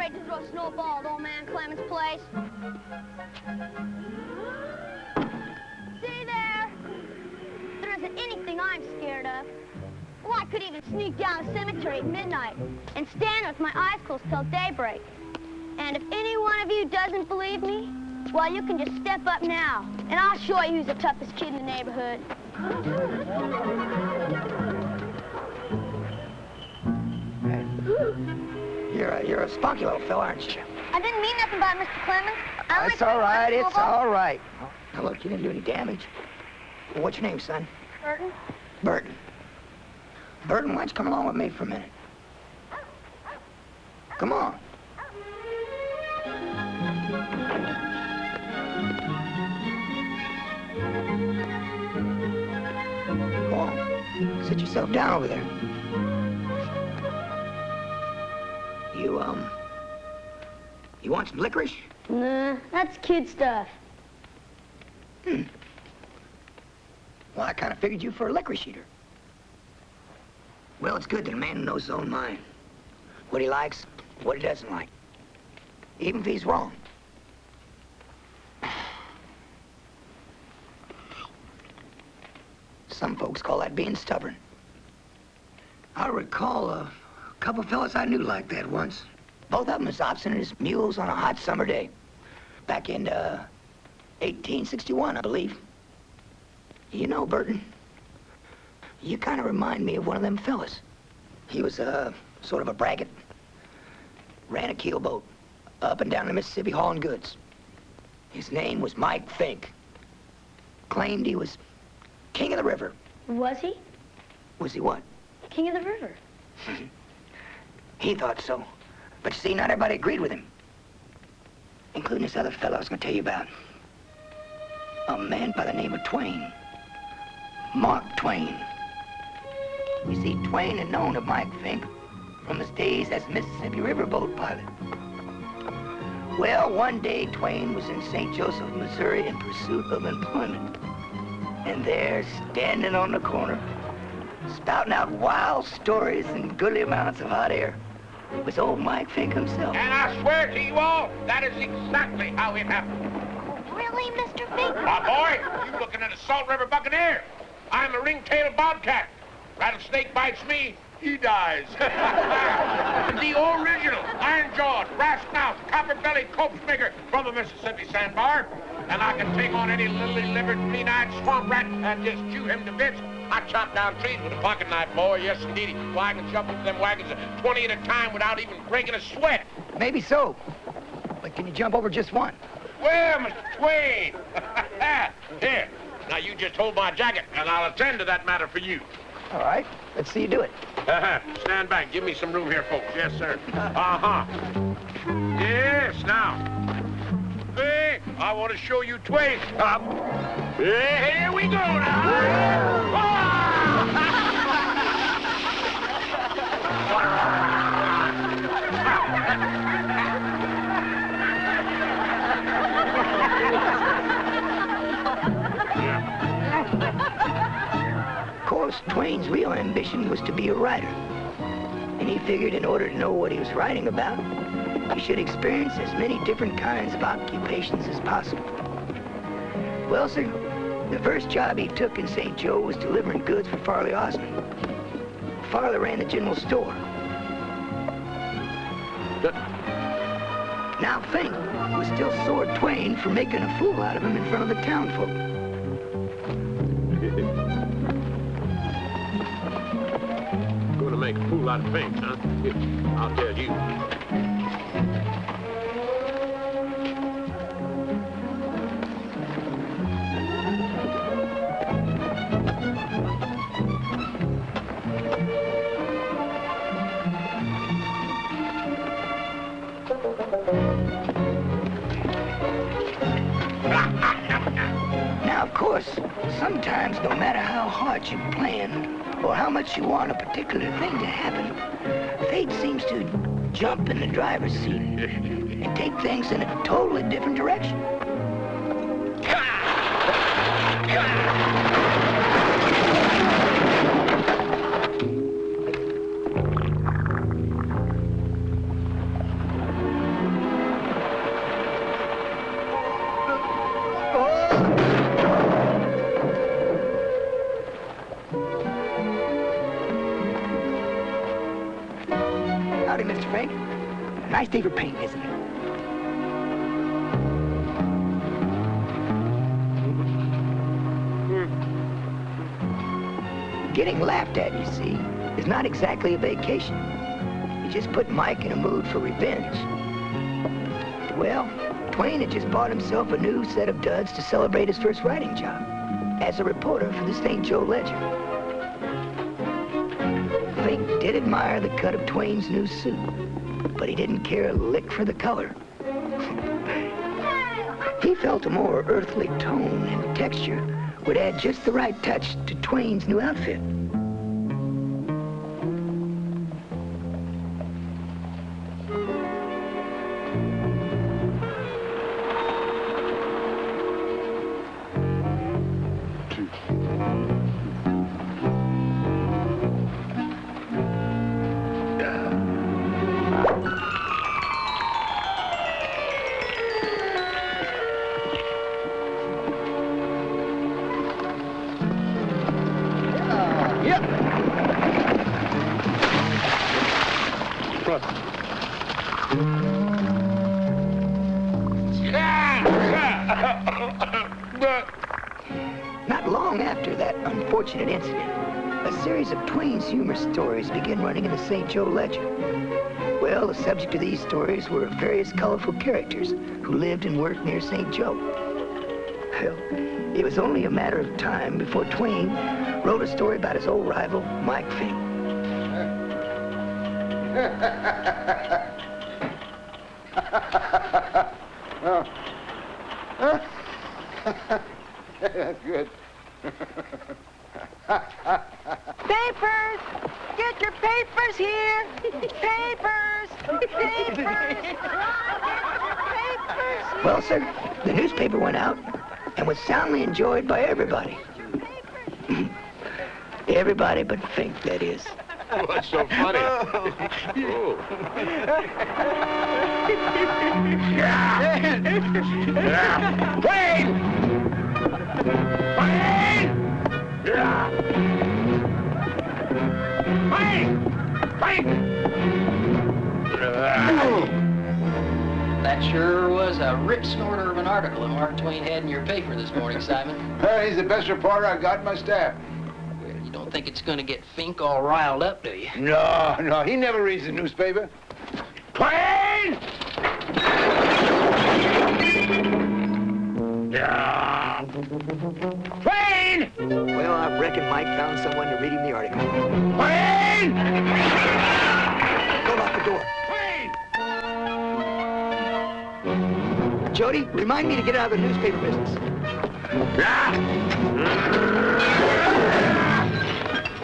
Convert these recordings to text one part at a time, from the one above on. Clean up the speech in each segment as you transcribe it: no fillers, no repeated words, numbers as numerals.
afraid to throw a snowball at old man Clement's place. See there? There isn't anything I'm scared of. Well, I could even sneak down the cemetery at midnight and stand with my eyes closed till daybreak. And if any one of you doesn't believe me, well, you can just step up now, and I'll show you who's the toughest kid in the neighborhood. You're a spunky little fella, aren't you? I didn't mean nothing by Mr. Clemens. It's all right, it's all right. Now, look, you didn't do any damage. Well, what's your name, son? Burton. Burton. Burton, why don't you come along with me for a minute? Come on. Go on. Sit yourself down over there. You want some licorice? Nah, that's kid stuff. Well, I kind of figured you for a licorice eater. Well, it's good that a man knows his own mind. What he likes, what he doesn't like. Even if he's wrong. Some folks call that being stubborn. I recall a couple fellas I knew like that once. Both of them as obstinate as mules on a hot summer day. Back in 1861, I believe. You know, Burton, you kind of remind me of one of them fellas. He was sort of a braggart. Ran a keelboat up and down the Mississippi hauling goods. His name was Mike Fink. Claimed he was king of the river. Was he? Was he what? King of the river. He thought so. But you see, not everybody agreed with him. Including this other fellow I was going to tell you about. A man by the name of Twain. Mark Twain. You see, Twain had known of Mike Fink from his days as Mississippi riverboat pilot. Well, one day, Twain was in St. Joseph, Missouri in pursuit of employment. And there, standing on the corner, spouting out wild stories and goodly amounts of hot air, was old Mike Fink himself. And I swear to you all, that is exactly how it happened. Really, Mr. Fink? Boy, you looking at a Salt River Buccaneer. I'm a ring-tailed bobcat. Rattlesnake bites me, he dies. The original iron-jawed, brass-mouthed, copper-bellied copesmaker from the Mississippi sandbar. And I can take on any lily-livered, green-eyed swamp rat and just chew him to bits. I chop down trees with a pocket knife, boy. Yes, indeedy. Well, I can jump into them wagons 20 at a time without even breaking a sweat. Maybe so. But can you jump over just one? Well, Mr. Twain. Here. Now, you just hold my jacket, and I'll attend to that matter for you. All right. Let's see you do it. Stand back. Give me some room here, folks. Yes, sir. Uh-huh. Yes, now. Hey, I want to show you Twain. Here we go now. Of course, Twain's real ambition was to be a writer. And he figured in order to know what he was writing about, he should experience as many different kinds of occupations as possible. Well, sir, the first job he took in St. Joe was delivering goods for Farley Osmond. Farley ran the general store. Now, Fink was still sore at Twain for making a fool out of him in front of the townfolk. Gonna make a fool out of Fink, huh? I'll tell you. Now, of course, sometimes no matter how hard you plan or how much you want a particular thing to happen, fate seems to jump in the driver's seat and take things in a totally different direction. Nice day for painting, isn't it? Getting laughed at, you see, is not exactly a vacation. You just put Mike in a mood for revenge. Well, Twain had just bought himself a new set of duds to celebrate his first writing job as a reporter for the St. Joe Ledger. Fink did admire the cut of Twain's new suit, but he didn't care a lick for the color. He felt a more earthly tone and texture would add just the right touch to Twain's new outfit. Not long after that unfortunate incident, a series of Twain's humor stories began running in the St. Joe Ledger. Well, the subject of these stories were various colorful characters who lived and worked near St. Joe. Well, it was only a matter of time before Twain wrote a story about his old rival, Mike Fink. That's good. Papers! Get your papers here! Papers! Papers! Papers! Well, sir, the newspaper went out and was soundly enjoyed by everybody. Everybody but Fink, that is. What's so funny? Wait! Wait! That sure was a rip snorter of an article that Mark Twain had in your paper this morning, Simon. He's the best reporter I've got in my staff. Well, you don't think it's going to get Fink all riled up, do you? No, he never reads the newspaper. Twain! Twain! Well, I reckon Mike found someone to read him the article. Twain! Go lock the door. Twain! Jody, remind me to get out of the newspaper business.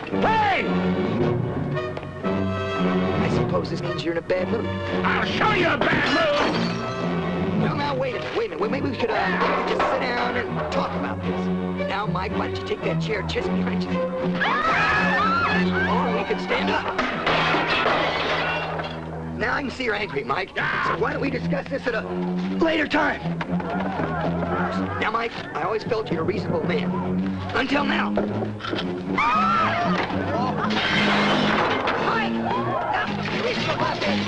Twain! I suppose this means you're in a bad mood. I'll show you a bad mood! Well, now, wait a minute. Well, maybe we could just sit down and talk about this. Now, Mike, why don't you take that chair just behind you? Or we could stand up. Now I can see you're angry, Mike. So why don't we discuss this at a later time? Now, Mike, I always felt you're a reasonable man. Until now. Mike! Now, reasonable about this.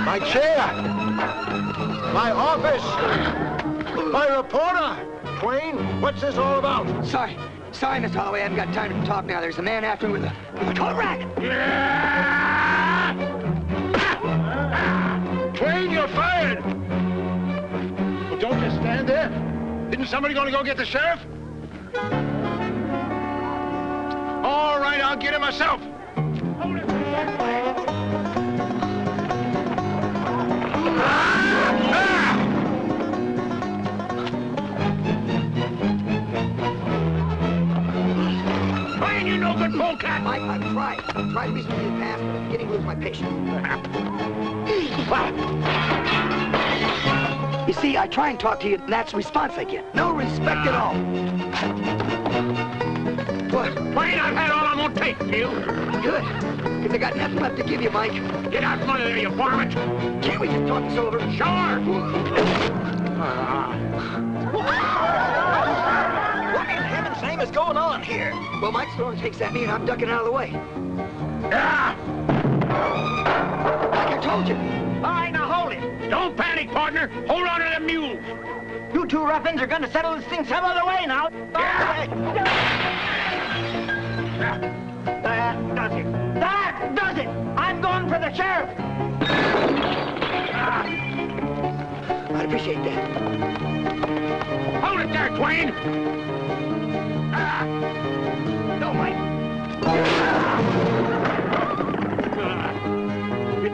My chair! My office! My reporter! Twain, what's this all about? Sorry, Miss Holloway, I haven't got time to talk now. There's a man after me with a coat rack. Twain, you're fired! Well, don't just stand there. Isn't somebody going to go get the sheriff? All right, I'll get him myself. Hold it. Twain, you no good polecat! Mike, I've tried to reason with you in the past, but I'm beginning to lose my patience. You see, I try and talk to you, and that's the response I get. No respect at all. What? Twain, I've had all I'm gonna take, you. Good. Because I got nothing left to give you, Mike. Get out from under there, you varmint! Can't we just talk this over? Sure! What in heaven's name is going on here? Well, Mike's throwing takes at me, and I'm ducking out of the way. Yeah! Like I told you. All right, now hold it. Don't panic, partner. Hold on to them mules. You two ruffians are going to settle this thing some other way now. Yeah. That does it. That does it. I'm going for the sheriff. I'd appreciate that. Hold it there, Twain. No, Mike. You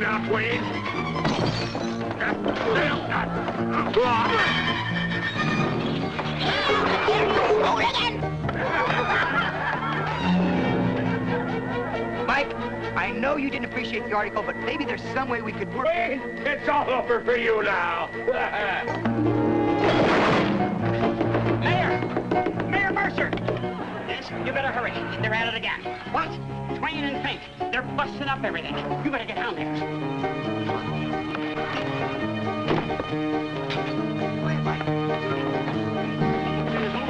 now, Twain. Mike, I know you didn't appreciate the article, but maybe there's some way we could work. Twain, it's all over for you now. Mayor Mercer. Yes, you better hurry. They're at it again. What? Twain and Fink. They're busting up everything. You better get down there.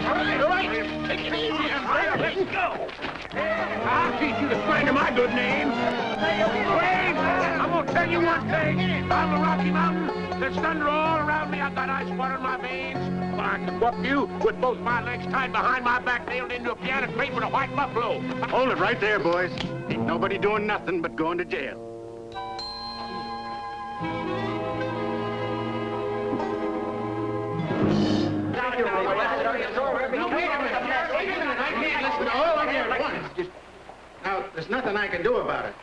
All right. Take it easy, Umbrella. Let's go. I'll teach you to slander my good name. Twain, I'm going to tell you one thing. On the Rocky Mountains, there's thunder all around me. I've got ice water in my veins. But I can whoop you with both my legs tied behind my back, nailed into a piano crate with a white buffalo. Hold it right there, boys. Ain't nobody doing nothing but going to jail. Now, there's nothing I can do about it.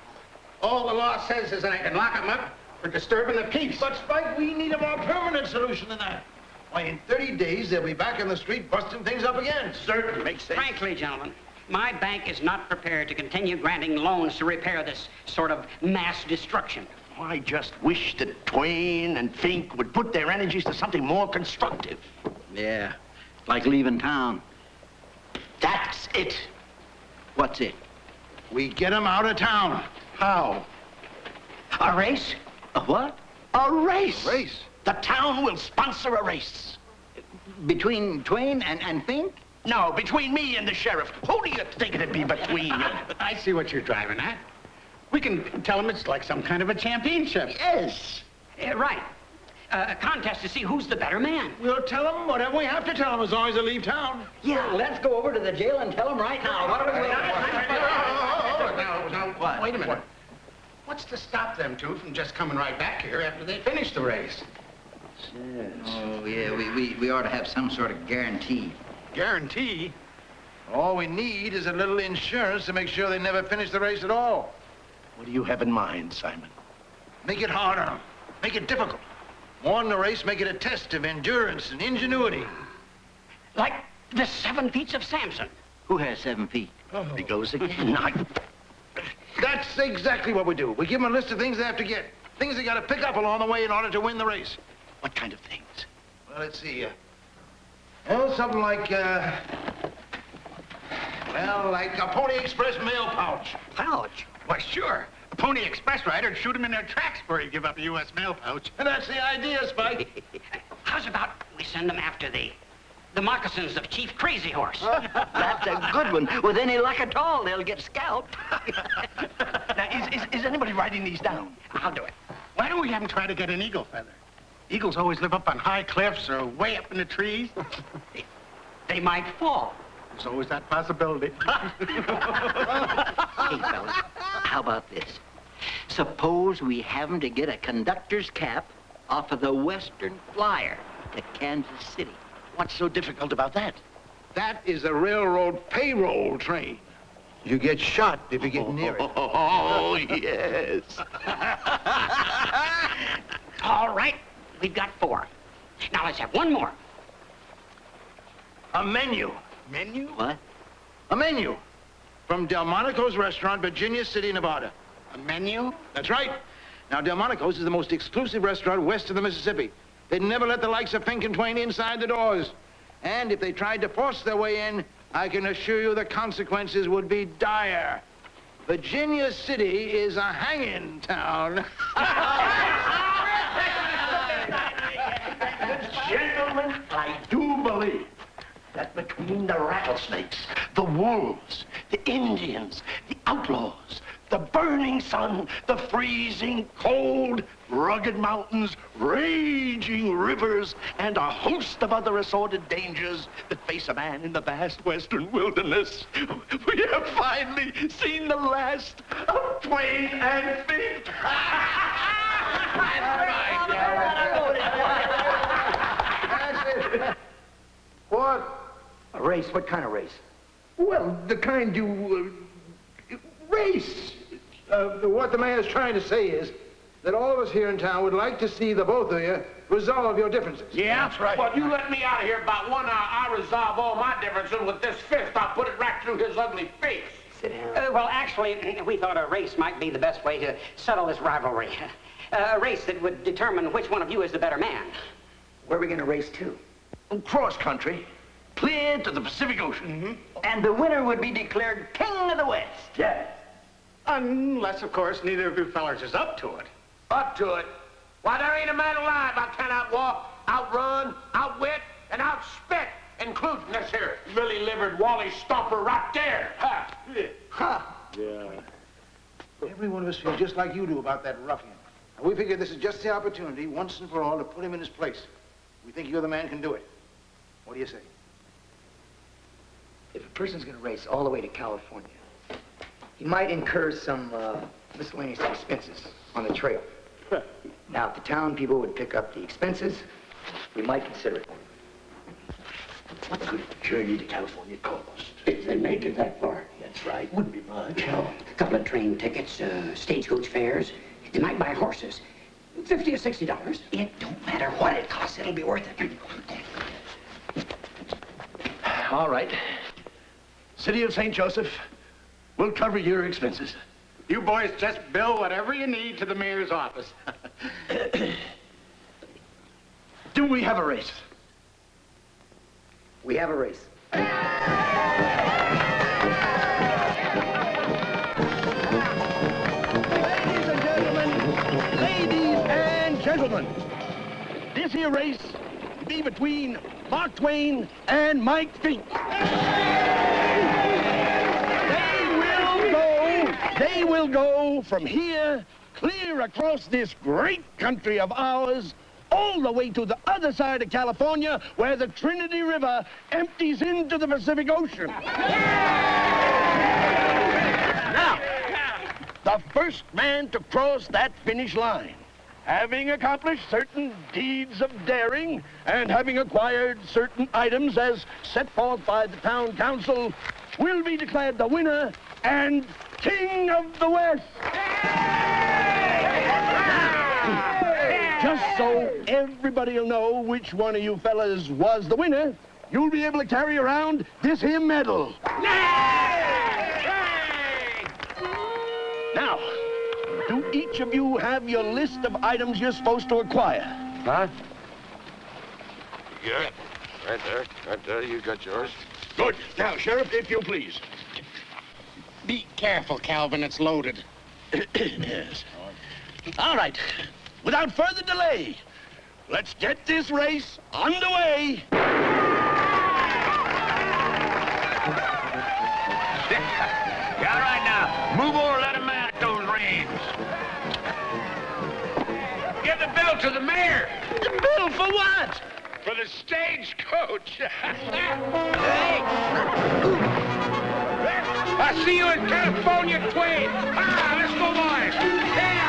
All the law says is that I can lock them up for disturbing the peace. But, Spike, we need a more permanent solution than that. Why, in 30 days, they'll be back in the street busting things up again. Certainly makes sense. Frankly, gentlemen, my bank is not prepared to continue granting loans to repair this sort of mass destruction. I just wish that Twain and Fink would put their energies to something more constructive. Yeah, like leaving town. That's it. What's it? We get them out of town. How? A race? A what? A race. Race? The town will sponsor a race. Between Twain and Fink? No, between me and the sheriff. Who do you think it'd be between? I see what you're driving at. We can tell them it's like some kind of a championship. Yes. Right. A contest to see who's the better man. We'll tell them whatever we have to tell them as long as they leave town. Yeah, let's go over to the jail and tell them right now. What are we waiting Now, wait a minute. What's to stop them two from just coming right back here after they finish the race? Oh, yeah, we ought to have some sort of guarantee. Guarantee? All we need is a little insurance to make sure they never finish the race at all. What do you have in mind, Simon? Make it hard on them. Make it difficult. More than a race, make it a test of endurance and ingenuity. Like the 7 feats of Samson. Who has 7 feet? He goes again. That's exactly what we do. We give them a list of things they have to get. Things they got to pick up along the way in order to win the race. What kind of things? Well, let's see. Well, something like, like a Pony Express mail pouch. Pouch? Why, sure. A Pony Express rider'd shoot him in their tracks before he'd give up a U.S. mail pouch. And that's the idea, Spike. How's about we send them after the moccasins of Chief Crazy Horse? That's a good one. With any luck at all, they'll get scalped. Now, is anybody writing these down? I'll do it. Why don't we have them try to get an eagle feather? Eagles always live up on high cliffs or way up in the trees. They might fall. There's always that possibility. Hey, fellas, how about this? Suppose we have them to get a conductor's cap off of the Western Flyer to Kansas City. What's so difficult about that? That is a railroad payroll train. You get shot if you get near it. Oh, yes. All right, we've got 4. Now let's have one more. A menu. Menu? What? A menu. From Delmonico's restaurant, Virginia City, Nevada. A menu? That's right. Now, Delmonico's is the most exclusive restaurant west of the Mississippi. They'd never let the likes of Fink and Twain inside the doors. And if they tried to force their way in, I can assure you the consequences would be dire. Virginia City is a hanging town. Gentlemen, I do believe that between the rattlesnakes, the wolves, the Indians, the outlaws, the burning sun, the freezing cold, rugged mountains, raging rivers, and a host of other assorted dangers that face a man in the vast western wilderness, we have finally seen the last of Twain and Fink. What? A race? What kind of race? Well, the kind you... race. What the man is trying to say is that all of us here in town would like to see the both of you resolve your differences. Yeah, that's right. Well, you let me out of here about 1 hour, I'll resolve all my differences with this fist. I'll put it right through his ugly face. Sit down. Well, actually, we thought a race might be the best way to settle this rivalry. A race that would determine which one of you is the better man. Where are we going to race to? Cross country, clear to the Pacific Ocean. Mm-hmm. And the winner would be declared King of the West. Yeah. Unless, of course, neither of you fellers is up to it. Up to it. Why, there ain't a man alive I can't outwalk, outrun, outwit, and outspit, including this here lily-livered Wally Stomper right there. Ha! Ha! Yeah. Every one of us feels just like you do about that ruffian. And we figure this is just the opportunity, once and for all, to put him in his place. We think you're the man who can do it. What do you say? If a person's going to race all the way to California, he might incur some miscellaneous expenses on the trail. Now, if the town people would pick up the expenses, we might consider it. What could a journey to California cost? If they make it that far. That's right. Wouldn't be much. Well, a couple of train tickets, stagecoach fares. They might buy horses. $50 or $60. It don't matter what it costs. It'll be worth it. All right. City of St. Joseph, we'll cover your expenses. You boys just bill whatever you need to the mayor's office. Do we have a race? We have a race. Ladies and gentlemen, this here race will be between Mark Twain and Mike Fink. They will go from here clear across this great country of ours all the way to the other side of California where the Trinity River empties into the Pacific Ocean. Now, the first man to cross that finish line, having accomplished certain deeds of daring and having acquired certain items as set forth by the town council, will be declared the winner and King of the West. Just so everybody will know which one of you fellas was the winner, you'll be able to carry around this here medal. Now, do each of you have your list of items you're supposed to acquire? Huh? Yeah, right there. Right there. You got yours. Good. Now, Sheriff, if you please. Be careful, Calvin, it's loaded. Yes. All right. Without further delay, let's get this race underway. Yeah, all right now. Move over, let him out those reins. Give the bill to the mayor. The bill for what? For the stagecoach. Hey! I see you in California, Twain. Ah, let's go, boys. Yeah,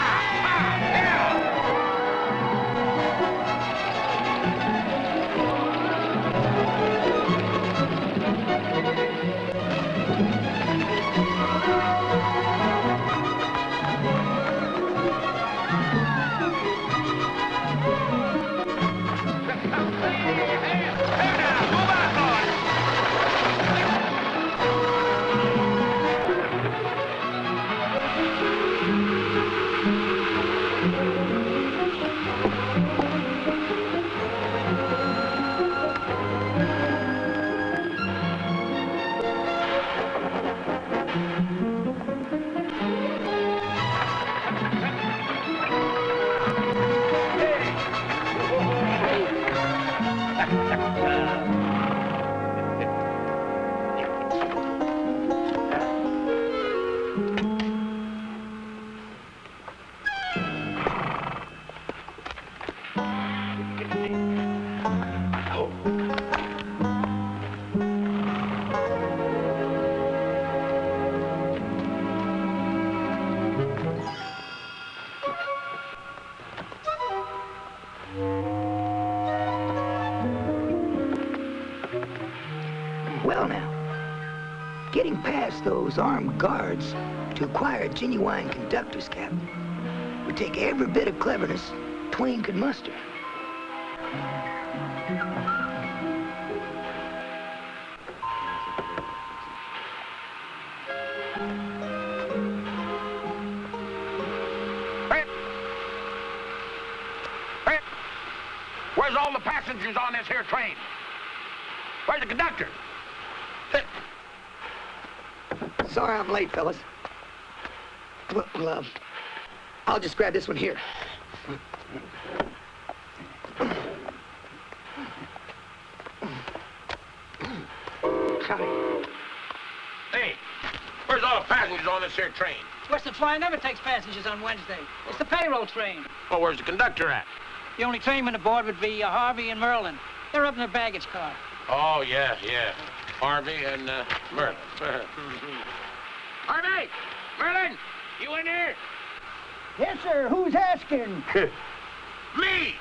past those armed guards to acquire a genuine conductor's cap would take every bit of cleverness Twain could muster. Where's all the passengers on this here train? Where's the conductor? Sorry I'm late, fellas. Well, I'll just grab this one here. Hey, where's all the passengers on this here train? Western Flyer never takes passengers on Wednesday. It's the payroll train. Oh, where's the conductor at? The only trainmen aboard would be Harvey and Merlin. They're up in their baggage car. Oh, yeah. Harvey and Merlin. Harvey! Merlin! You in here? Yes, sir. Who's asking? Me!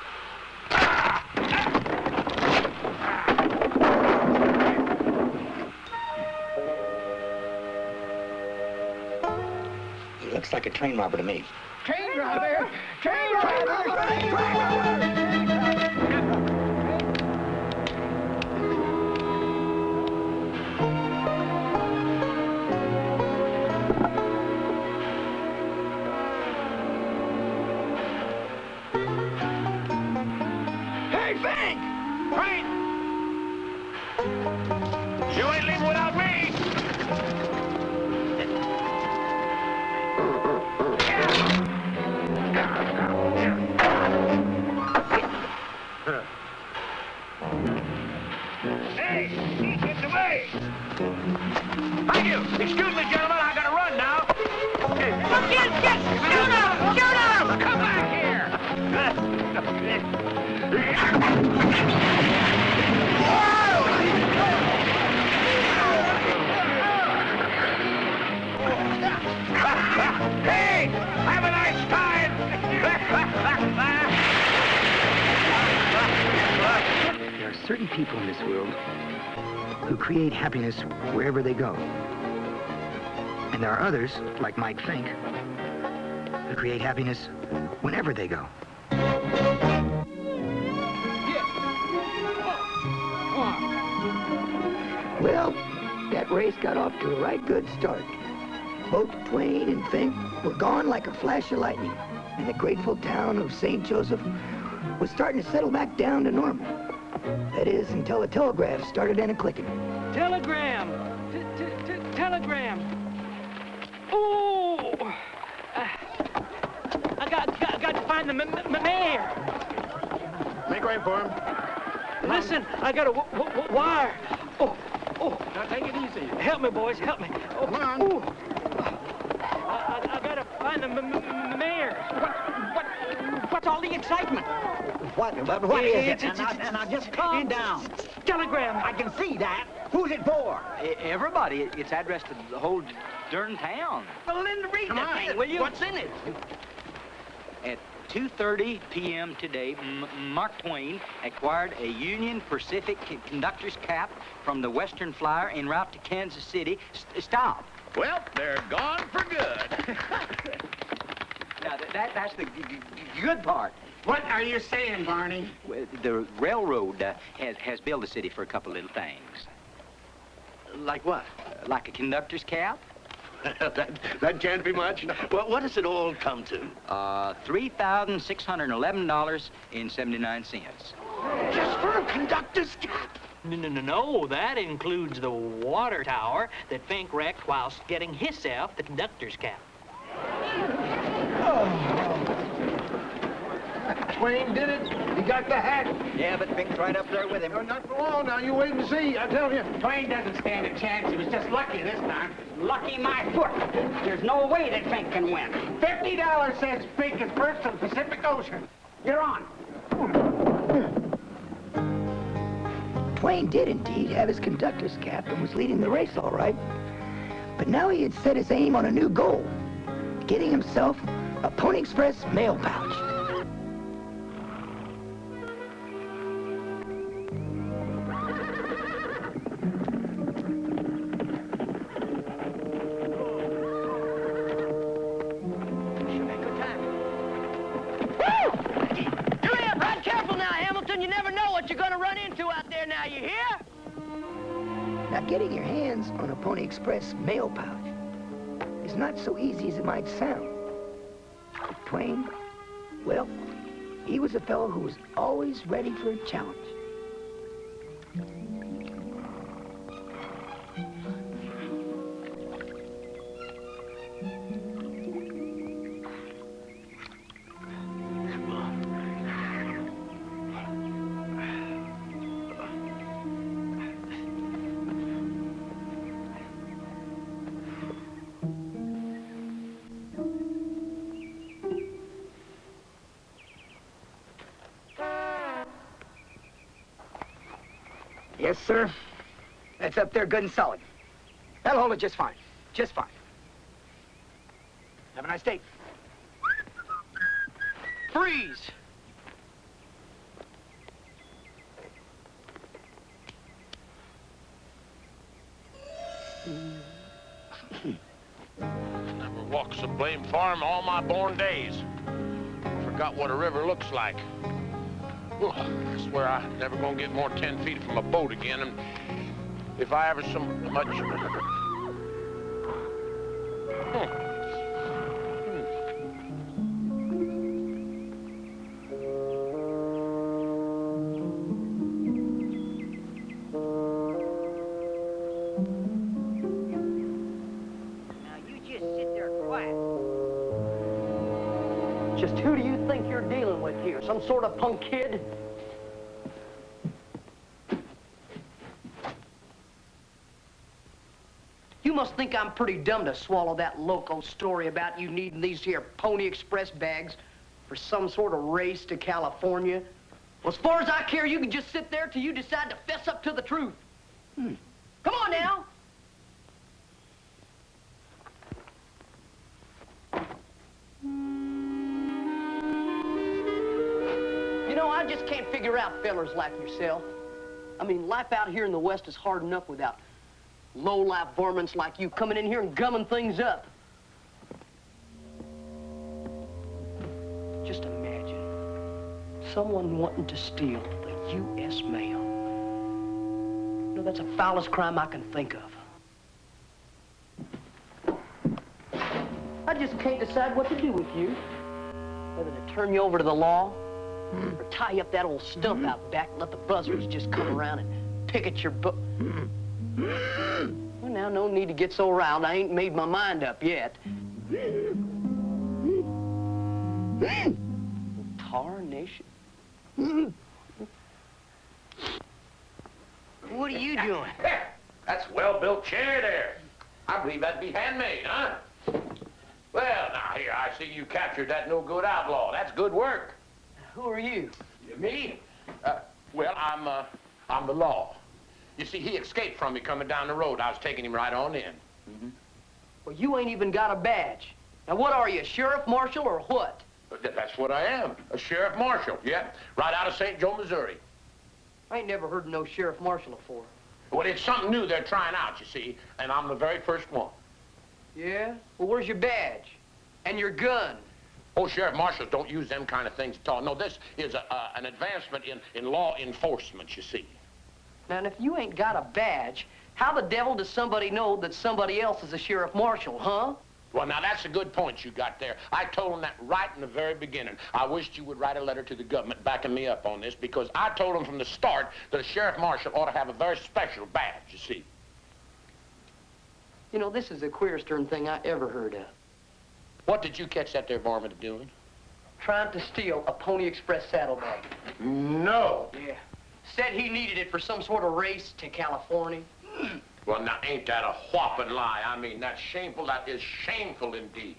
He looks like a train robber to me. Train robber! Train robber! Train robber! Hey, Fink! Train! You ain't leaving without me! Hey, he gets away! Thank you! Excuse me, gentlemen, I gotta run now. Get! Shoot him! Shoot him! Come back here! Hey! Have a nice time! There are certain people in this world who create happiness wherever they go. And there are others, like Mike Fink, who create happiness whenever they go. Well, that race got off to a right good start. Both Twain and Fink were gone like a flash of lightning, and the grateful town of St. Joseph was starting to settle back down to normal. That is, until the telegraph started in a clicking. Telegram! Telegram! Oh! I got to find the mayor. Make way for him. Listen, I got a wire. Oh! Now take it easy. Help me, boys, help me. Oh, Come on. Ooh. I gotta find the mayor. What's all the excitement? What is it? Now just calm down. Telegram. I can see that. Who's it for? Everybody. It's addressed to the whole darn town. Well, then read Come the on. thing, will you? What's in it? At 2:30 p.m. today, Mark Twain acquired a Union Pacific conductor's cap from the Western Flyer en route to Kansas City. Stop. Well, they're gone for good. Now, that's the good part. What are you saying, Barney? Well, the railroad has billed the city for a couple little things. Like what? Like a conductor's cap. that can't be much. Well, what does it all come to? $3,611.79. Just for a conductor's cap? No, that includes the water tower that Fink wrecked whilst getting himself the conductor's cap. Twain did it. He got the hat. Yeah, but Fink's right up there with him. No, not for long now. You wait and see. I tell you. Twain doesn't stand a chance. He was just lucky this time. Lucky my foot. There's no way that Fink can win. $50 says Fink is first to the Pacific Ocean. You're on. Twain did indeed have his conductor's cap and was leading the race all right. But now he had set his aim on a new goal, getting himself a Pony Express mail pouch. Captain, you never know what you're gonna run into out there now, you hear? Now, getting your hands on a Pony Express mail pouch is not so easy as it might sound. Twain, well, he was a fellow who was always ready for a challenge. Yes, sir. That's up there good and solid. That'll hold it just fine. Just fine. Have a nice day. Freeze! Never walked so blame farm all my born days. Forgot what a river looks like. Well, I swear I'm never gonna get more 10 feet from a boat again, and if I ever so much... Now, you just sit there quiet. Just who do you think you're dealing with here? Some sort of punk kid? You must think I'm pretty dumb to swallow that loco story about you needing these here Pony Express bags for some sort of race to California. Well, as far as I care, you can just sit there till you decide to fess up to the truth. Come on now. You know, I just can't figure out fellers like yourself. I mean, life out here in the West is hard enough without low-life varmints like you coming in here and gumming things up. Just imagine someone wanting to steal the U.S. mail. You know, that's the foulest crime I can think of. I just can't decide what to do with you. Whether to turn you over to the law, or tie up that old stump out back and let the buzzards just come around and pick at your butt. Well, now, no need to get so riled. I ain't made my mind up yet. Tarnation. What are you doing? That's a well-built chair there. I believe that'd be handmade, huh? Well, now, here, I see you captured that no-good outlaw. That's good work. Who are you? Me? Well, I'm the law. You see, he escaped from me coming down the road. I was taking him right on in. Well, you ain't even got a badge. Now, what are you, sheriff, marshal, or what? That's what I am, a sheriff marshal, yeah. Right out of St. Joe, Missouri. I ain't never heard of no sheriff marshal before. Well, it's something new they're trying out, you see, and I'm the very first one. Yeah? Well, where's your badge? And your gun? Oh, sheriff marshals don't use them kind of things at all. No, this is an advancement in law enforcement, you see. Now, and if you ain't got a badge, how the devil does somebody know that somebody else is a sheriff marshal, huh? Well, now, that's a good point you got there. I told them that right in the very beginning. I wished you would write a letter to the government backing me up on this, because I told them from the start that a sheriff marshal ought to have a very special badge, you see. You know, this is the queerest darn thing I ever heard of. What did you catch that there varmint doing? Trying to steal a Pony Express saddlebag. No. Yeah. Said he needed it for some sort of race to California. Well, now, ain't that a whopping lie? I mean, that's shameful. That is shameful indeed.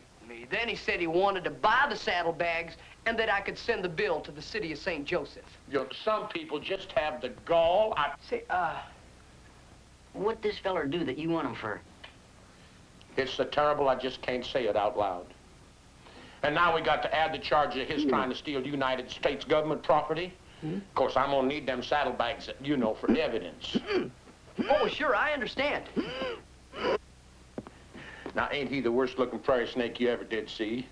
Then he said he wanted to buy the saddlebags and that I could send the bill to the city of St. Joseph. You know, some people just have the gall. Say, what'd this feller do that you want him for? It's so terrible I just can't say it out loud. And now we got to add the charge of his trying to steal United States government property. Of course, I'm gonna need them saddlebags, you know, for evidence. Oh, sure, I understand. Now, ain't he the worst-looking prairie snake you ever did see?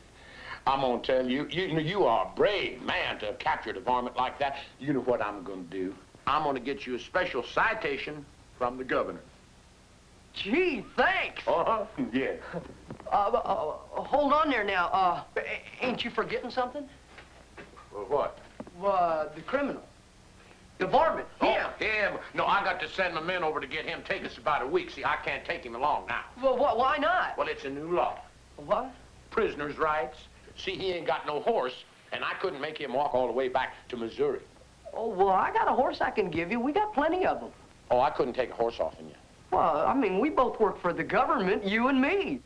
I'm gonna tell you, you are a brave man to have captured a varmint like that. You know what I'm gonna do? I'm gonna get you a special citation from the governor. Gee, thanks. Uh-huh, yeah. Hold on there now. Ain't you forgetting something? What? The criminal. The varmint. Him. Oh, him. No, I got to send my men over to get him. Take us about a week. See, I can't take him along now. Well, why not? Well, it's a new law. What? Prisoner's rights. See, he ain't got no horse, and I couldn't make him walk all the way back to Missouri. Oh, well, I got a horse I can give you. We got plenty of them. Oh, I couldn't take a horse off of you. Well, I mean, we both work for the government, you and me.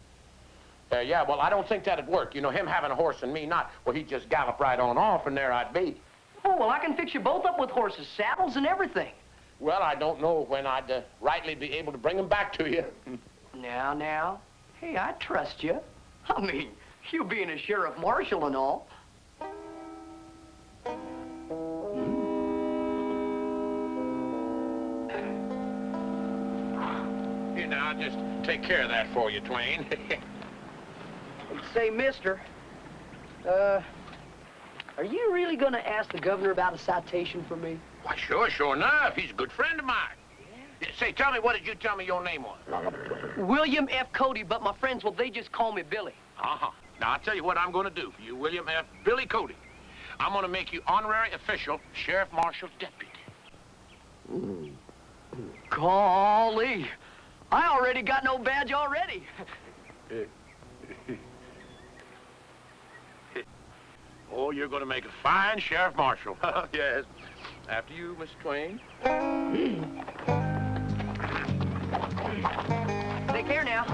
Yeah, well, I don't think that'd work. You know, him having a horse and me not. Well, he'd just gallop right on off, and there I'd be. Oh, well, I can fix you both up with horses, saddles, and everything. Well, I don't know when I'd rightly be able to bring him back to you. Now. Hey, I trust you. I mean, you being a sheriff marshal and all. Here, now, I'll just take care of that for you, Twain. Say, mister, are you really gonna ask the governor about a citation for me? Why, sure enough. He's a good friend of mine. Yeah? Say, tell me, what did you tell me your name was? William F. Cody, but my friends, well, they just call me Billy. Uh-huh. Now, I'll tell you what I'm gonna do for you, William F. Billy Cody. I'm gonna make you honorary official sheriff marshal deputy. Golly, I already got no badge already. Oh, you're gonna make a fine sheriff marshal. Yes. After you, Mr. Twain. Take care now.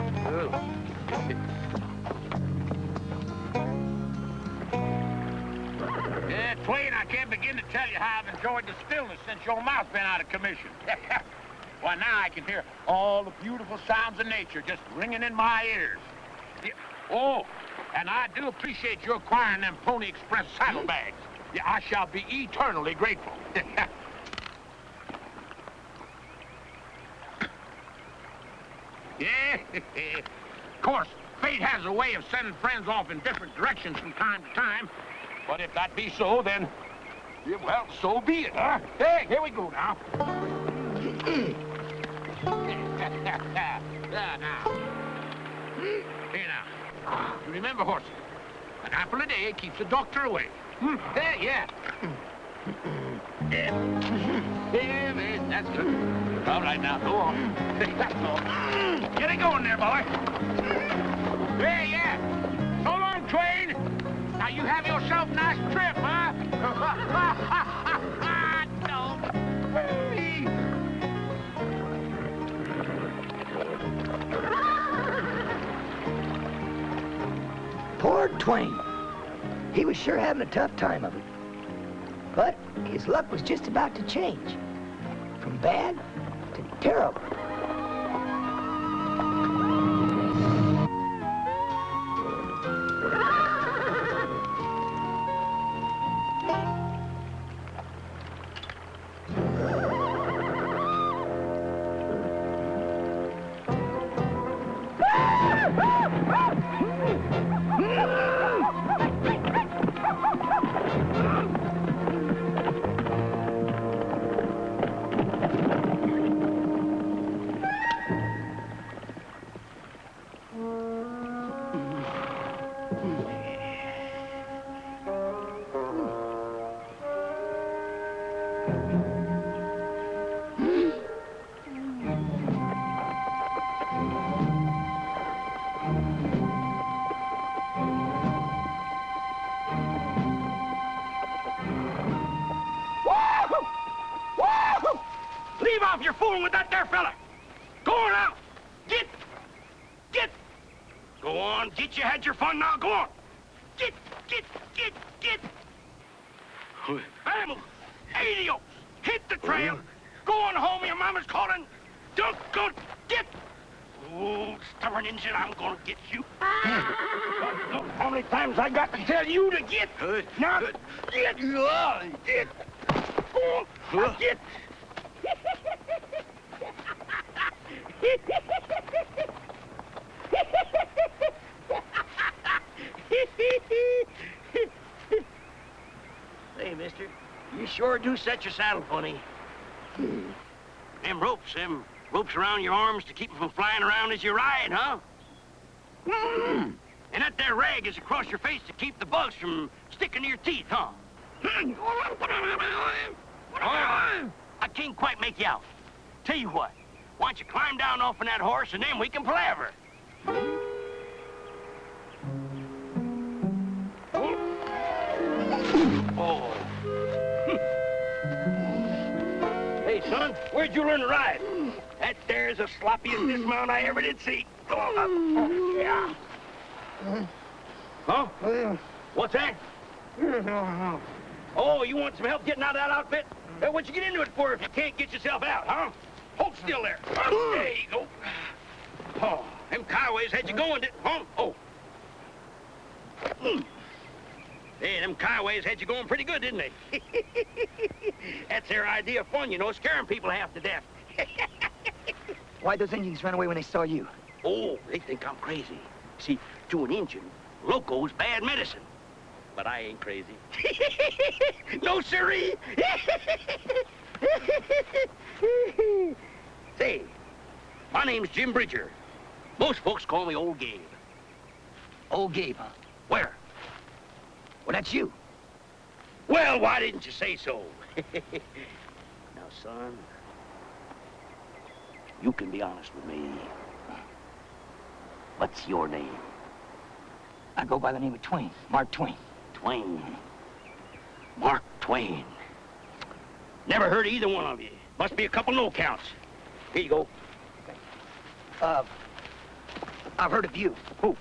Yeah, Twain, I can't begin to tell you how I've enjoyed the stillness since your mouth's been out of commission. Why, now I can hear all the beautiful sounds of nature just ringing in my ears. Yeah. Oh, and I do appreciate you acquiring them Pony Express saddlebags. Yeah, I shall be eternally grateful. Yeah, of course, fate has a way of sending friends off in different directions from time to time. But if that be so, then, yeah, well, so be it, huh? Hey, here we go now. There now. Here now. You remember, horses, an apple a day keeps the doctor away. There, yeah. There, that's good. All right, now, go on. That's all. Get it going there, boy. There, yeah. So long, Twain. Now, you have yourself a nice trip, huh? Poor Twain. He was sure having a tough time of it. But his luck was just about to change. From bad to terrible. Leave off your fooling with that there fella. Go on out. Get. Go on, get. You had your fun, now go on. Get. Vamos. Adios. Hit the trail. Go on home, your mama's calling. Don't go. Get. Oh, stubborn Injun, I'm gonna get you. How many times I got to tell you to get? Now, get. Get. Oh, get. Hey, mister, you sure do set your saddle funny. Them ropes around your arms to keep them from flying around as you ride, huh? And that there rag is across your face to keep the bugs from sticking to your teeth, huh? I can't quite make you out. Tell you what, why don't you climb down off of that horse and then we can palaver. Oh. Hey, son, where'd you learn to ride? That there's the sloppiest dismount I ever did see. Yeah. Huh? What's that? Oh, you want some help getting out of that outfit? What'd you get into it for if you can't get yourself out, huh? Hold still there. There you go. Oh, them Cowboys had you going, huh? Oh. Hey, them Cowboys had you going pretty good, didn't they? That's their idea of fun, you know, scaring people half to death. Why'd those Indians run away when they saw you? Oh, they think I'm crazy. See, to an Injun, loco's bad medicine. But I ain't crazy. No, sirree. Say, my name's Jim Bridger. Most folks call me Old Gabe. Old Gabe, huh? Where? Well, that's you. Well, why didn't you say so? Now, son, you can be honest with me. What's your name? I go by the name of Twain, Mark Twain. Twain. Mark Twain. Never heard of either one of you. Must be a couple no counts. Here you go. I've heard of you. Who?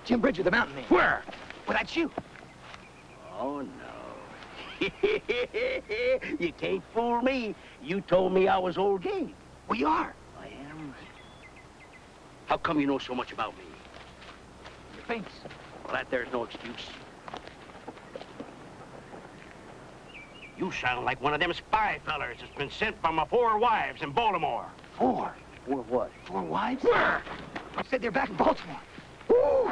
Jim Bridger, the mountain man. Where? Well, that's you. Oh, no. You can't fool me. You told me I was Old Gabe. Well, you are. I am. How come you know so much about me? You're famous. Well, that there's no excuse. You sound like one of them spy fellers that's been sent by my 4 wives in Baltimore. 4? 4 what? 4 wives? Where? I said they're back in Baltimore. Ooh.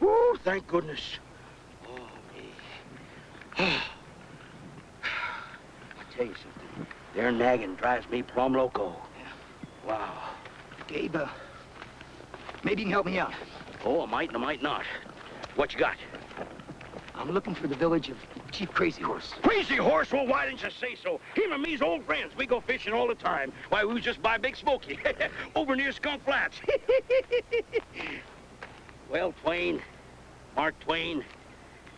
Ooh, thank goodness. Oh, me. I tell you something. Their nagging drives me plumb loco. Yeah. Wow. Gabe, maybe you can help me out. Oh, I might and I might not. What you got? I'm looking for the village of Chief Crazy Horse. Crazy Horse? Well, why didn't you say so? Him and me's old friends. We go fishing all the time. Why, we was just by Big Smoky, over near Skunk Flats. Well, Twain, Mark Twain,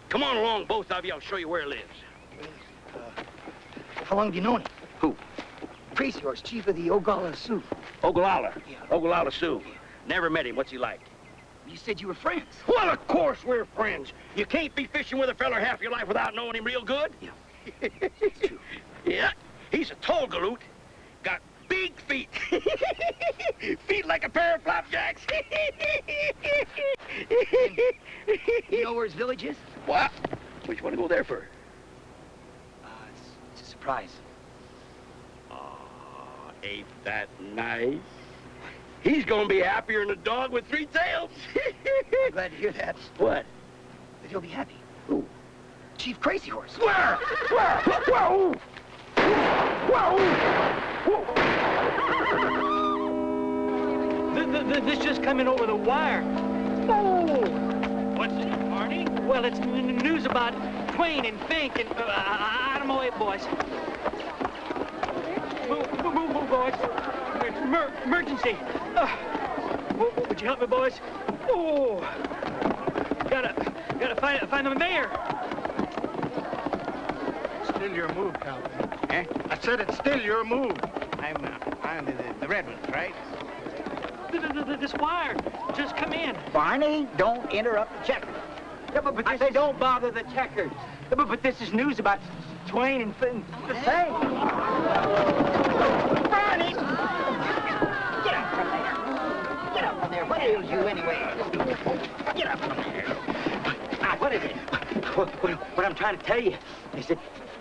come on along, both of you. I'll show you where he lives. How long have you known him? Who? Crazy Horse, chief of the Ogallala Sioux. Ogallala? Yeah. Ogallala Sioux. Never met him. What's he like? You said you were friends. Well, of course we're friends. You can't be fishing with a feller half your life without knowing him real good. Yeah. It's true. Yeah, he's a tall galoot. Got big feet. Feet like a pair of flapjacks. You know where his village is? What? What you want to go there for? It's a surprise. Oh, ain't that nice? He's gonna be happier than a dog with 3 tails. I'm glad to hear that. What? But he'll be happy. Who? Chief Crazy Horse. Where? Where? Whoa! Whoa! This just come in over the wire. Oh! What's it, Barney? Well, it's news about Twain and Fink and... out of my way, boys. Move, boys. Emergency. Would you help me, boys? Oh, gotta find the mayor. Still your move, Calvin. Eh? I said it's still your move. I'm the red ones, right? This wire just come in. Barney, don't interrupt the checkers. Yeah, but I say don't bother the checkers. Yeah, but this is news about Twain and Fink. The same. Barney! Get up from there. Get up from there. What ails you anyway? Get up from there. What is it? What I'm trying to tell you is that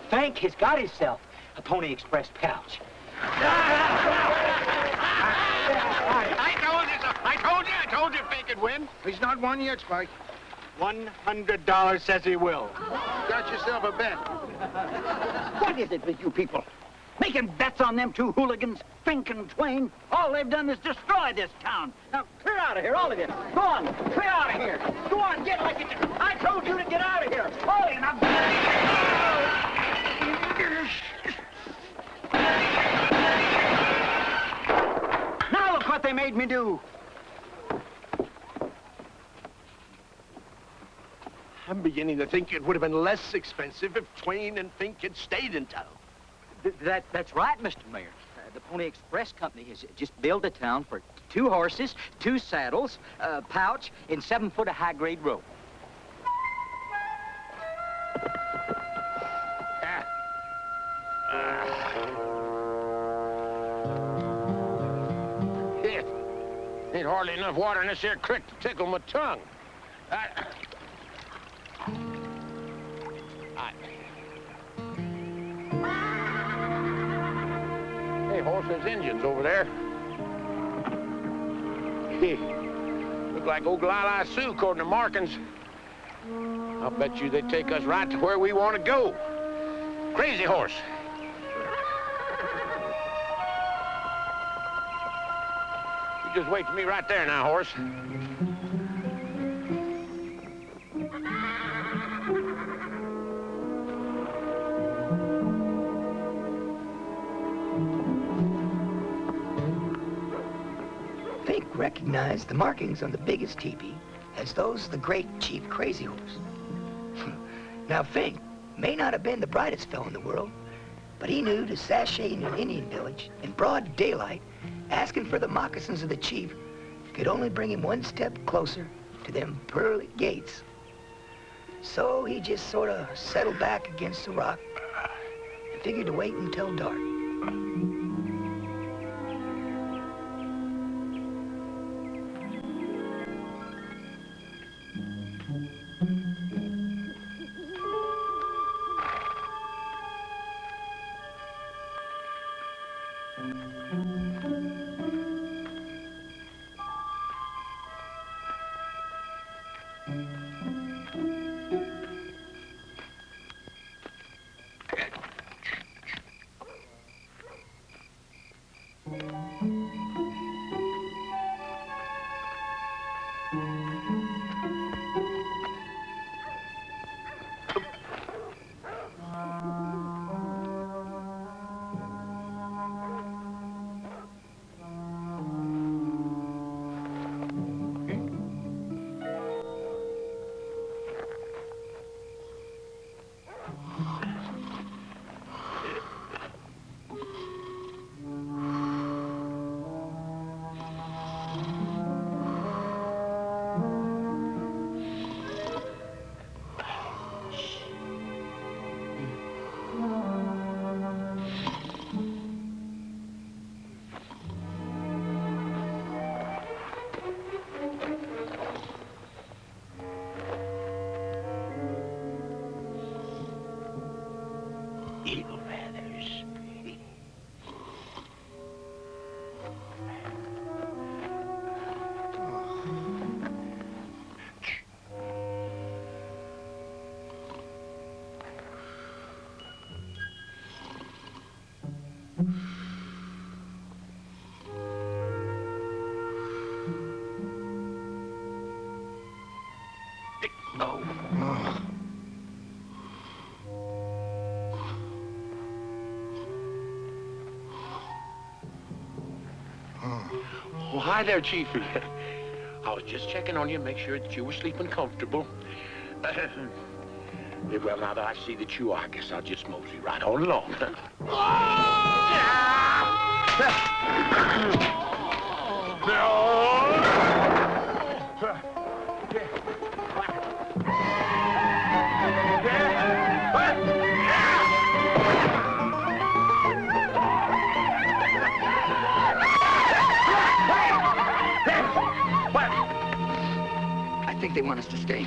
Fink has got himself a Pony Express pouch. I told you Fink could win. He's not won yet, Spike. $100 says he will. Got yourself a bet. What is it with you people? Making bets on them two hooligans, Fink and Twain. All they've done is destroy this town. Now, clear out of here, all of you. Go on, clear out of here. Go on, get like it. I told you to get out of here. All of you, now. Now look what they made me do. I'm beginning to think it would have been less expensive if Twain and Fink had stayed in town. That's right, Mr. Mayor. The Pony Express Company has just built a town for 2 horses, 2 saddles, a pouch, and 7 foot of high-grade rope. Ain't hardly enough water in this here creek to tickle my tongue. Hey, horse, there's Indians over there. Look like Oglala Sioux, according to markings. I'll bet you they take us right to where we want to go. Crazy horse. You just wait for me right there now, horse. Fink recognized the markings on the biggest teepee as those of the great Chief Crazy Horse. Now, Fink may not have been the brightest fellow in the world, but he knew to sashay in an Indian village in broad daylight, asking for the moccasins of the chief could only bring him one step closer to them pearly gates. So he just sort of settled back against the rock and figured to wait until dark. Eagle feathers. Well, hi there, Chiefy. I was just checking on you, make sure that you were sleeping comfortable. Well, now that I see that you are, I guess I'll just mosey right on along. I think they want us to stay.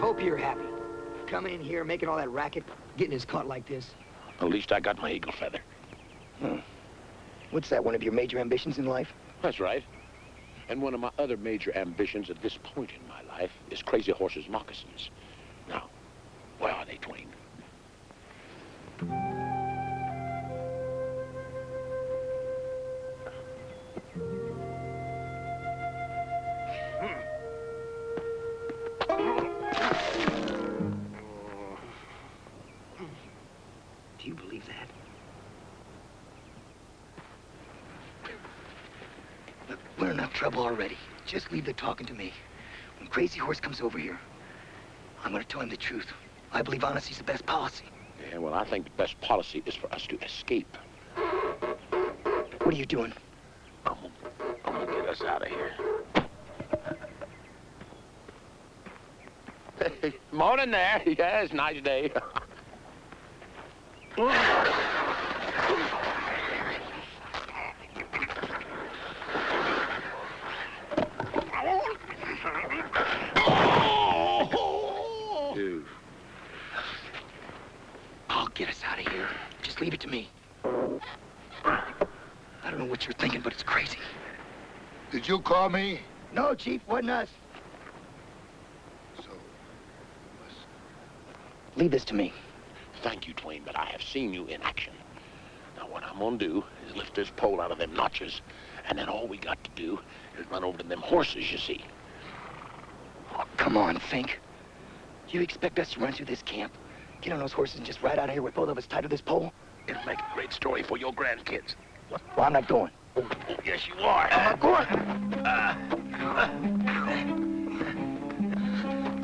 hope you're happy. Coming in here, making all that racket, getting us caught like this. At least I got my eagle feather. What's that, one of your major ambitions in life? That's right. And one of my other major ambitions at this point in my life is Crazy Horse's moccasins. Now, where are they, Twain? Do you believe that? Look, we're in enough trouble already. Just leave the talking to me. When Crazy Horse comes over here, I'm gonna tell him the truth. I believe honesty's the best policy. Yeah, well, I think the best policy is for us to escape. What are you doing? I'm gonna get us out of here. Hey, morning there. Yeah, it's a nice day. I'll get us out of here. Just leave it to me. I don't know what you're thinking, but it's crazy. Did you call me? No, Chief, wasn't us. So, leave this to me. Thank you, Twain, but I have seen you in action. Now, what I'm gonna do is lift this pole out of them notches, and then all we got to do is run over to them horses, you see. Oh, come on, Fink. You expect us to run through this camp, get on those horses, and just ride out of here with both of us tied to this pole? It'll make a great story for your grandkids. Well, I'm not going. Oh, yes, you are. I'm not going.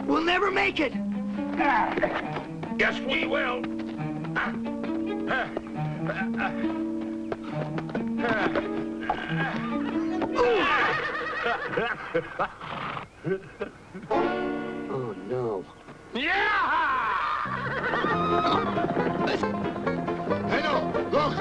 We'll never make it. Yes, we will. Oh, no. Yeah! Hey, no, look!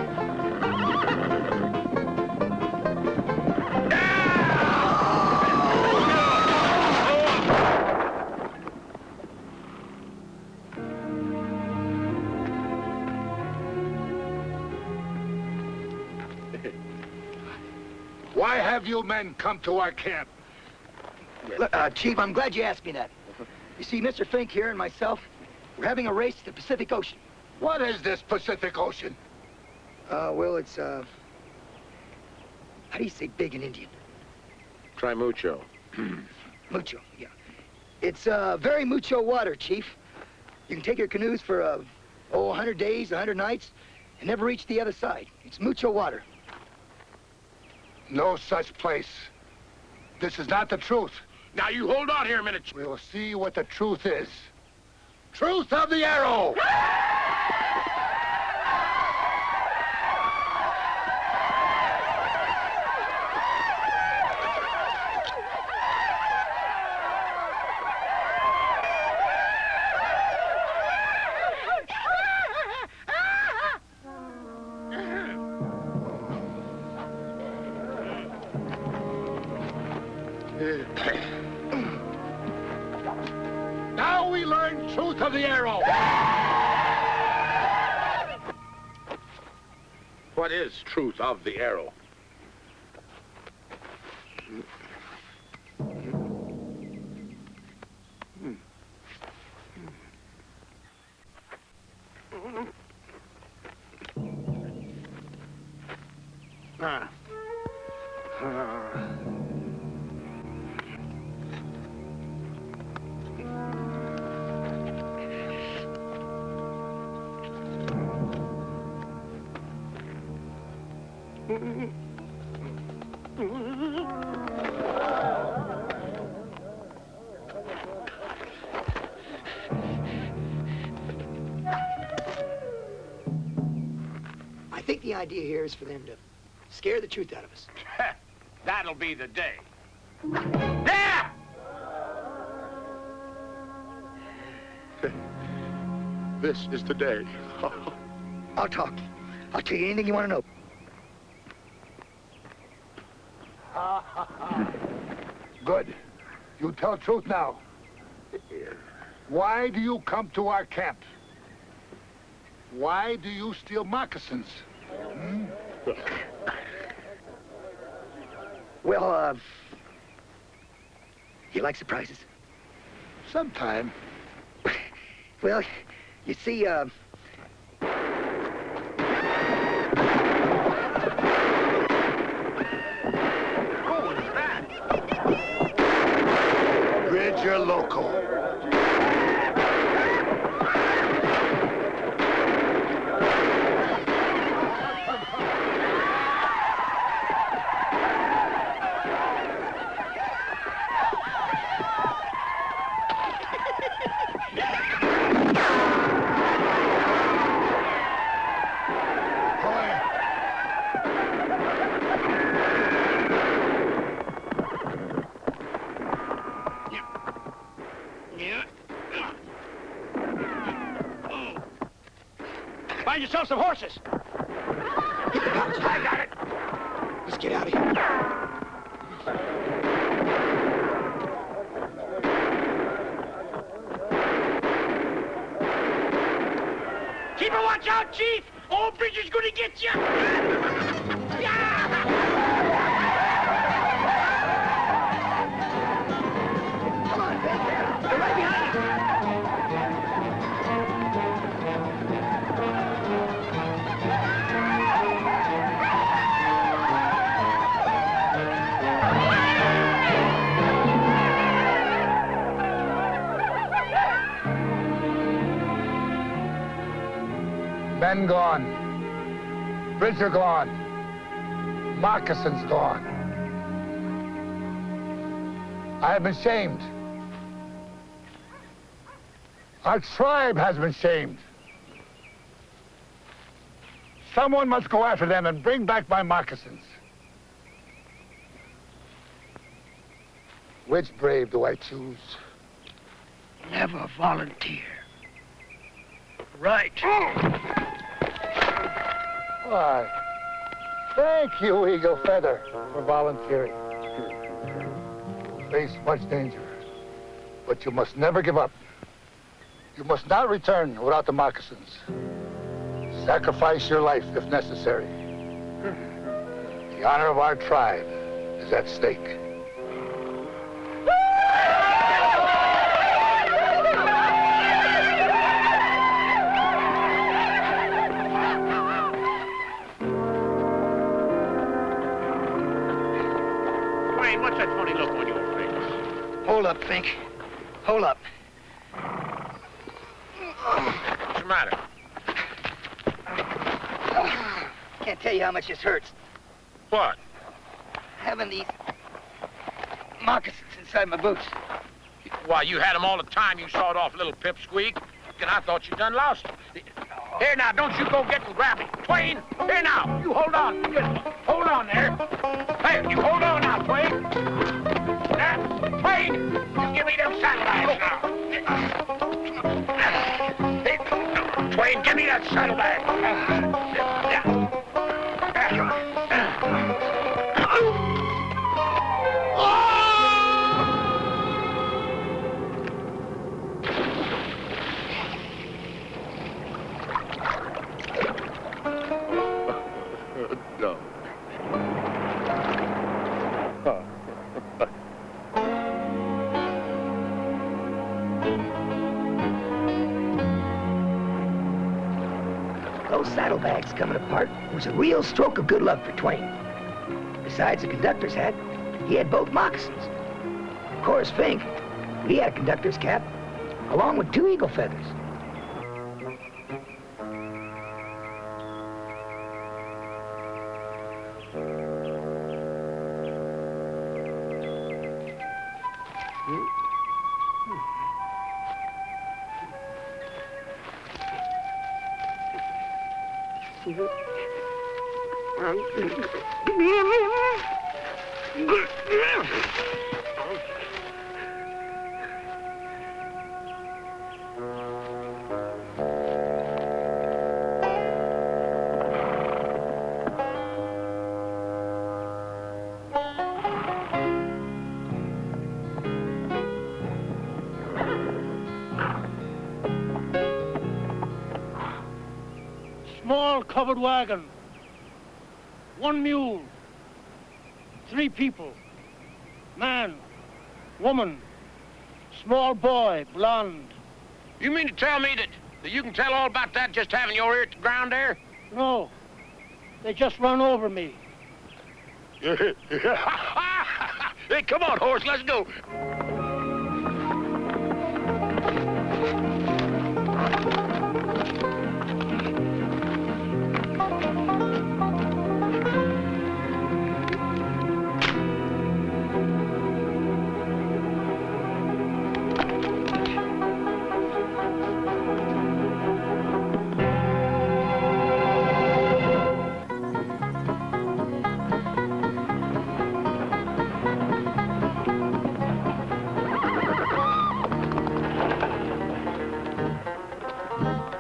Why have you men come to our camp? Look, Chief, I'm glad you asked me that. You see, Mr. Fink here and myself, we're having a race to the Pacific Ocean. What is this Pacific Ocean? Well, it's, how do you say big in Indian? Try mucho. Mucho, yeah. It's, very mucho water, Chief. You can take your canoes for, 100 days, 100 nights, and never reach the other side. It's mucho water. No such place. This is not the truth. Now, you hold on here a minute. We'll see what the truth is. Truth of the arrow! Now we learn truth of the arrow. What is truth of the arrow? I think the idea here is for them to scare the truth out of us. That'll be the day. There! This is the day. I'll talk. I'll tell you anything you want to know. Good. You tell truth now. Why do you come to our camp? Why do you steal moccasins? Hmm? Well, you like surprises? Sometime. Well, you see, Who is that? Bridger Loco. Find yourself some horses. hit the box. I got it. Let's get out of here. Keep a watch out, Chief! Old Bridger's gonna get you! Come on, Fink. They're right behind you. Men gone. Bridger gone. Moccasins gone. I have been shamed. Our tribe has been shamed. Someone must go after them and bring back my moccasins. Which brave do I choose? Never volunteer. Right. Why, thank you, Eagle Feather, for volunteering. You face much danger, but you must never give up. You must not return without the moccasins. Sacrifice your life if necessary. The honor of our tribe is at stake. Twain, what's that funny look on your face? Hold up, Fink. Hold up. What's the matter? Can't tell you how much this hurts. What? Having these moccasins inside my boots. Why, you had them all the time, you sawed-off little pipsqueak. And I thought you done lost them. Here now, don't you go get and grab me. Twain, here now, you hold on. Just hold on there. Hey, you hold on now, Twain. Now, Twain, you give me them saddlebags now. Hey, Twain, give me that saddlebag. No. Those saddlebags coming apart was a real stroke of good luck for Twain. Besides the conductor's hat, he had both moccasins. Of course, Fink, he had a conductor's cap, along with 2 eagle feathers. small covered wagon, 1 mule, 3 people, man, woman, small boy, blonde. You mean to tell me that you can tell all about that just having your ear to the ground there? No, they just run over me. Hey, come on, horse, let's go.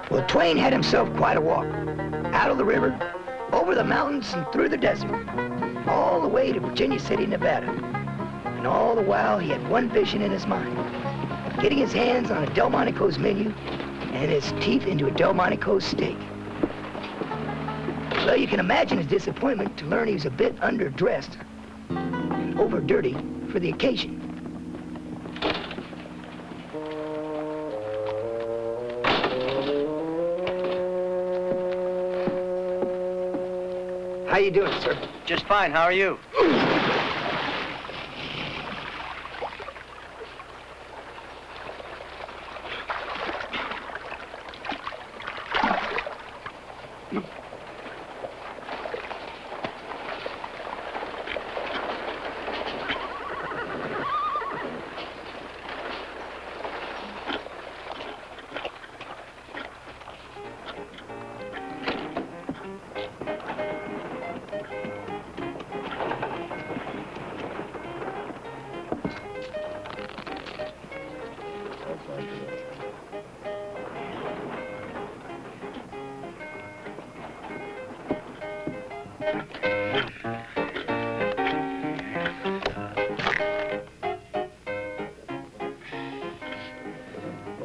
Well, Twain had himself quite a walk. Out of the river, over the mountains and through the desert, all the way to Virginia City, Nevada. And all the while, he had one vision in his mind: getting his hands on a Delmonico's menu and his teeth into a Delmonico's steak. Well, you can imagine his disappointment to learn he was a bit underdressed and over dirty for the occasion. How you doing, sir? Just fine. How are you?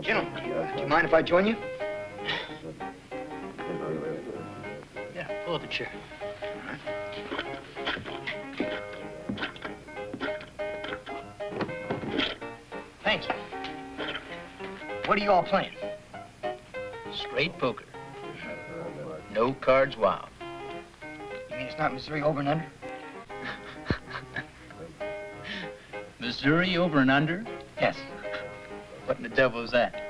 Gentlemen, do you mind if I join you? Yeah, pull up a chair. Thank you. What are you all playing? Straight poker. No cards wild. You mean it's not Missouri over and under? Missouri over and under? Yes. What in the devil is that?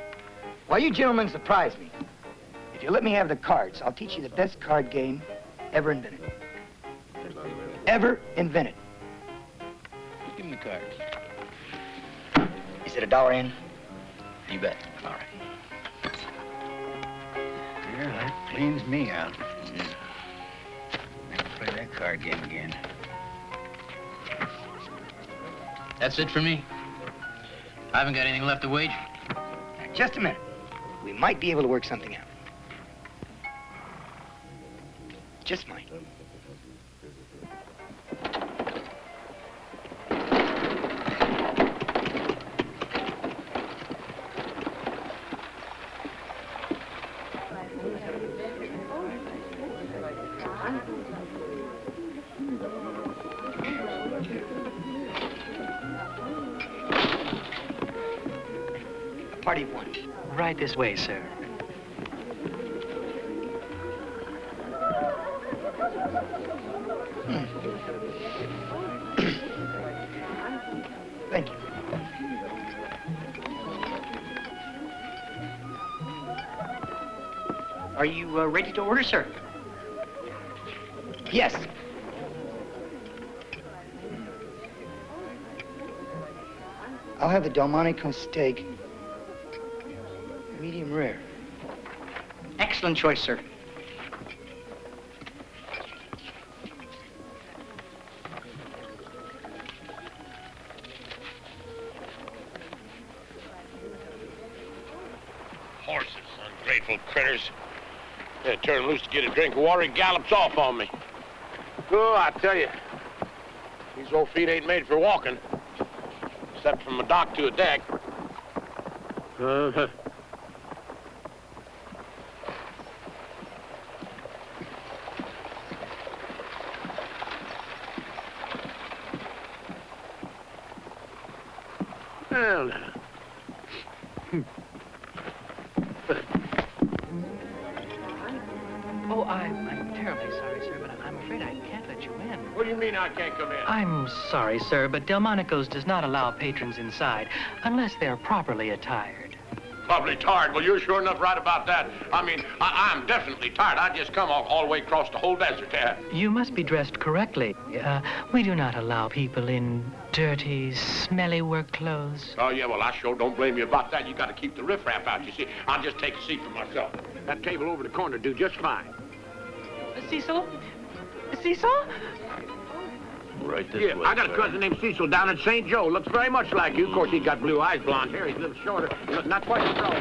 Why, you gentlemen surprise me. If you let me have the cards, I'll teach you the best card game ever invented. Ever invented. Give me the cards. Is it $1 in? You bet. All right. Yeah, that cleans me out. Let's play that card game again. That's it for me. I haven't got anything left to wager. Now, just a minute. We might be able to work something out. Just might. Party of one. Right this way, sir. Thank you. Are you ready to order, sir? Yes. I'll have the Delmonico steak, medium rare. Excellent choice, sir. Horses, ungrateful critters. Yeah, turn loose to get a drink of water, he gallops off on me. Oh, I tell you, these old feet ain't made for walking, except from a dock to a deck. Well, now. Oh, I'm terribly sorry, sir, but I'm afraid I can't let you in. What do you mean I can't come in? I'm sorry, sir, but Delmonico's does not allow patrons inside unless they're properly attired. Probably tired. Well, you're sure enough right about that. I mean, I'm definitely tired. I just come all the way across the whole desert there. You must be dressed correctly. We do not allow people in dirty, smelly work clothes. Oh, yeah, well, I sure don't blame you about that. You got to keep the riffraff out, you see. I'll just take a seat for myself. That table over the corner do just fine. Cecil? Cecil? Right this way. I got a cousin named Cecil down at St. Joe. Looks very much like you. Of course, he's got blue eyes, blonde hair. He's a little shorter. Not quite as tall.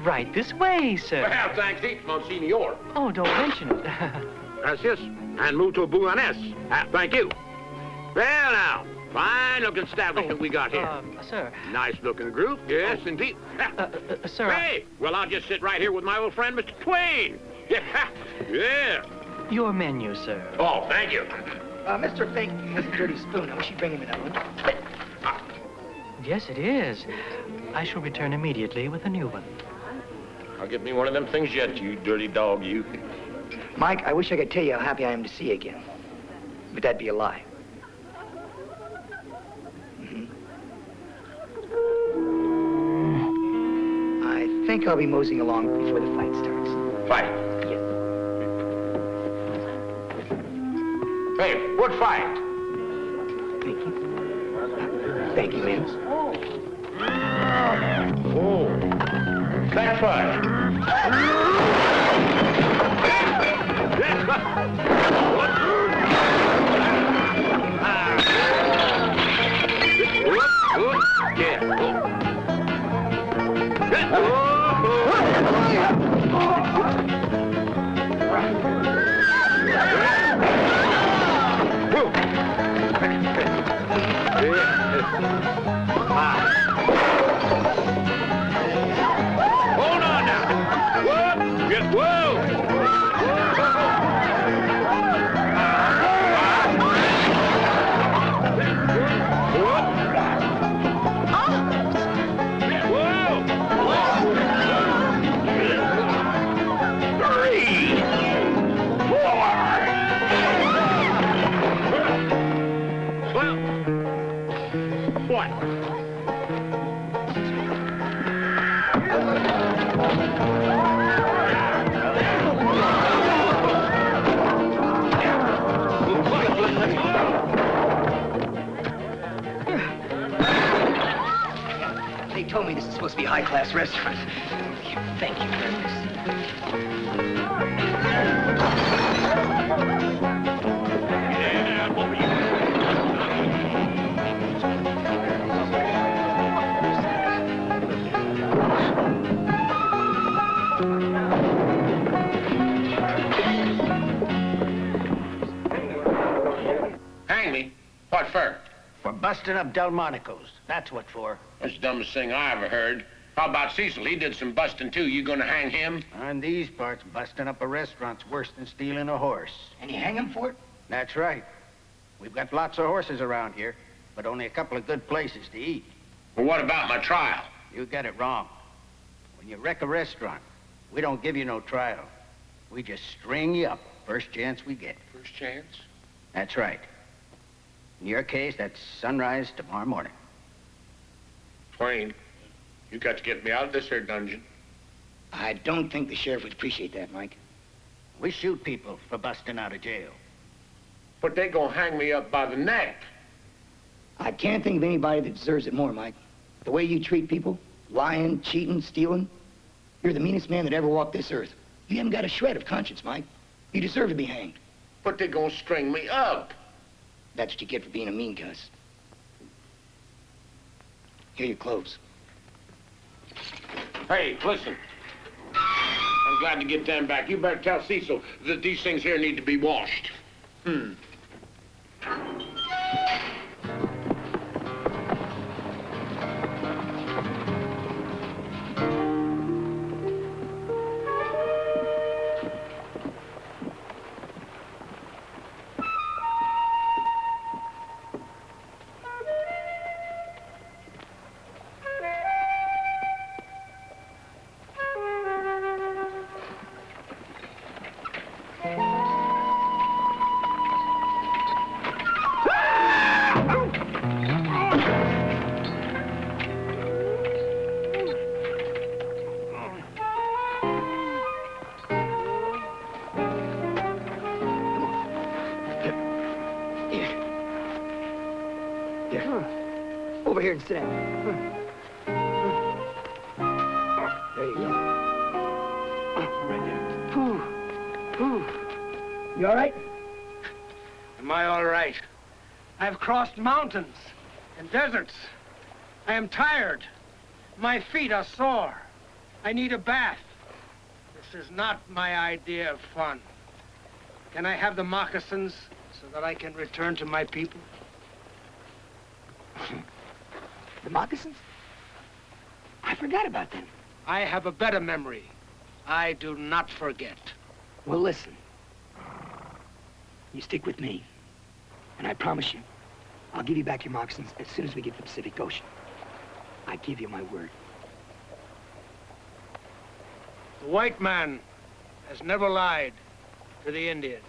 Right this way, sir. Well, thanks heaps, Monsignor. Oh, don't mention it. Gracias. And mucho buenas. Thank you. Well, now, fine-looking establishment we got here. Sir. Nice-looking group. Yes, indeed. Sir. Hey, well, I'll just sit right here with my old friend, Mr. Twain. Yeah. Your menu, sir. Oh, thank you. Mr. Fink has a dirty spoon. I wish you'd bring him another one. Yes, it is. I shall return immediately with a new one. I'll get me one of them things yet, you dirty dog, you. Mike, I wish I could tell you how happy I am to see you again. But that'd be a lie. I think I'll be moseying along before the fight starts. Fight? Yes. Hey, what fight? Thank you. Thank you, man. Oh. That fight. Hold on now. Whoa. They told me this is supposed to be a high-class restaurant. Thank you very much. Hang me? What for? For busting up Delmonico's. That's what for. That's the dumbest thing I ever heard. How about Cecil? He did some busting, too. You gonna hang him? On these parts, busting up a restaurant's worse than stealing a horse. And you hang him for it? That's right. We've got lots of horses around here, but only a couple of good places to eat. Well, what about my trial? You got it wrong. When you wreck a restaurant, we don't give you no trial. We just string you up first chance we get. First chance? That's right. In your case, that's sunrise tomorrow morning. Twain, you got to get me out of this here dungeon. I don't think the sheriff would appreciate that, Mike. We shoot people for busting out of jail. But they gonna hang me up by the neck. I can't think of anybody that deserves it more, Mike. The way you treat people, lying, cheating, stealing, you're the meanest man that ever walked this earth. You haven't got a shred of conscience, Mike. You deserve to be hanged. But they gonna string me up. That's what you get for being a mean cuss. Here are your clothes. Hey, listen. I'm glad to get them back. You better tell Cecil that these things here need to be washed. here and sit down. There you go. Right there. You all right? Am I all right? I've crossed mountains and deserts. I am tired. My feet are sore. I need a bath. This is not my idea of fun. Can I have the moccasins so that I can return to my people? The moccasins? I forgot about them. I have a better memory. I do not forget. Well, listen. You stick with me, and I promise you, I'll give you back your moccasins as soon as we get to the Pacific Ocean. I give you my word. The white man has never lied to the Indian.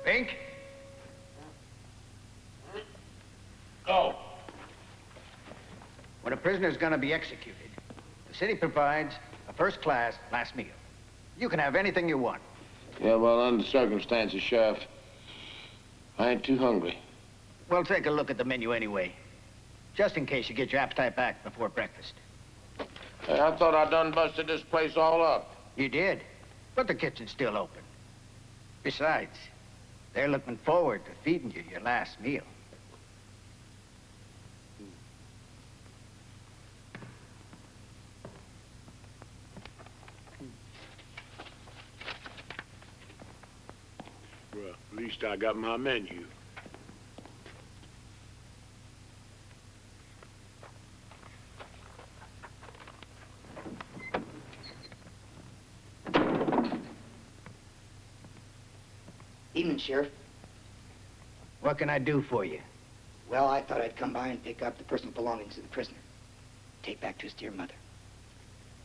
Fink? Go. When a prisoner's gonna be executed, the city provides a first-class last meal. You can have anything you want. Yeah, well, under the circumstances, Sheriff, I ain't too hungry. Well, take a look at the menu anyway, just in case you get your appetite back before breakfast. Hey, I thought I done busted this place all up. You did, but the kitchen's still open. Besides, they're looking forward to feeding you your last meal. Well, at least I got my menu. Evening, Sheriff. What can I do for you? Well, I thought I'd come by and pick up the personal belongings of the prisoner. Take back to his dear mother.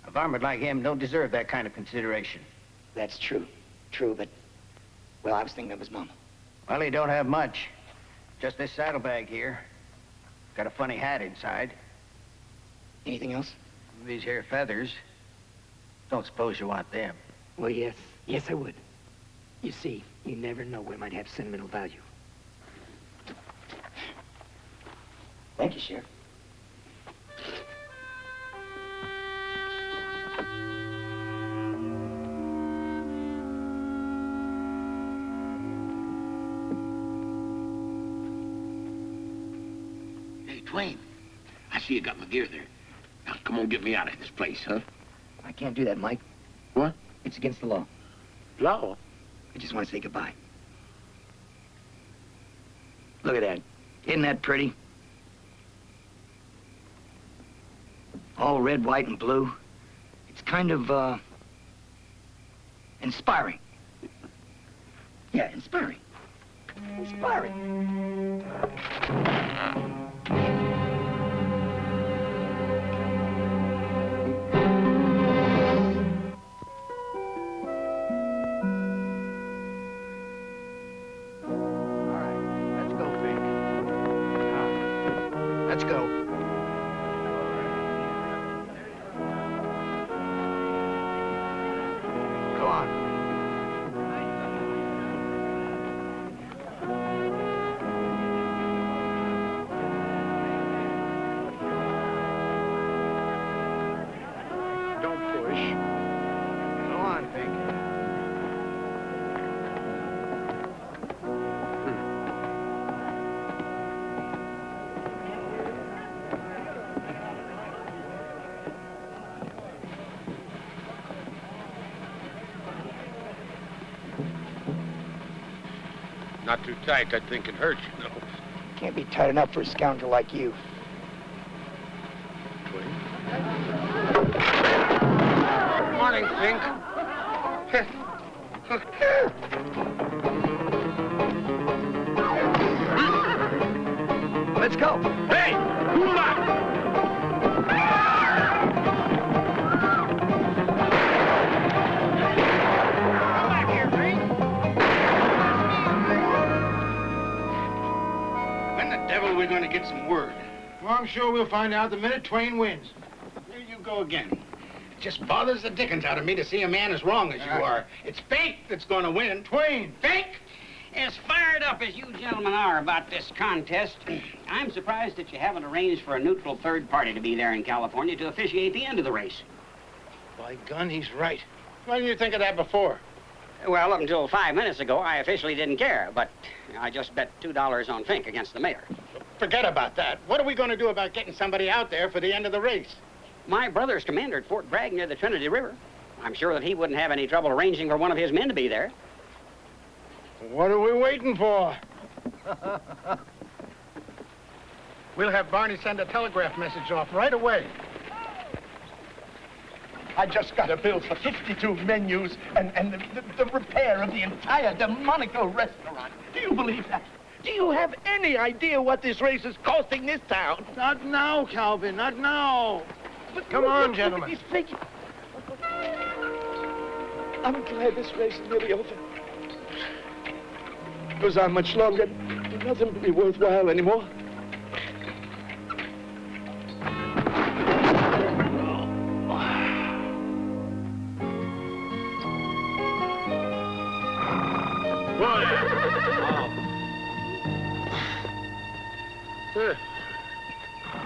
A varmint like him don't deserve that kind of consideration. That's true. True, but, well, I was thinking of his mama. Well, he don't have much. Just this saddlebag here. Got a funny hat inside. Anything else? These here feathers. Don't suppose you want them. Well, yes. Yes, I would. You see, you never know what might have sentimental value. Thank you, Sheriff. Hey, Twain, I see you got my gear there. Now, come on, get me out of this place, huh? I can't do that, Mike. What? It's against the law. Law? I just want to say goodbye. Look at that. Isn't that pretty? All red, white, and blue. It's kind of, inspiring. Yeah, inspiring. Inspiring. Let's go. Go on. Don't push. Go on, Fink. Not too tight, I think it hurts, you know. Can't be tight enough for a scoundrel like you. Good morning, Fink. Let's go. Hey! Hula! I'm sure we'll find out the minute Twain wins. There you go again. It just bothers the dickens out of me to see a man as wrong as you are. It's Fink that's going to win. Twain! Fink! As fired up as you gentlemen are about this contest, I'm surprised that you haven't arranged for a neutral third party to be there in California to officiate the end of the race. By gun, he's right. Why didn't you think of that before? Well, up until 5 minutes ago, I officially didn't care, but I just bet $2 on Fink against the mayor. Forget about that. What are we going to do about getting somebody out there for the end of the race? My brother's commander at Fort Bragg near the Trinity River. I'm sure that he wouldn't have any trouble arranging for one of his men to be there. What are we waiting for? We'll have Barney send a telegraph message off right away. I just got a bill for 52 menus and the repair of the entire Delmonico restaurant. Do you believe that? Do you have any idea what this race is costing this town? Not now, Calvin, not now. Come on, gentlemen. I'm glad this race is nearly over. Goes on much longer, nothing will be worthwhile anymore.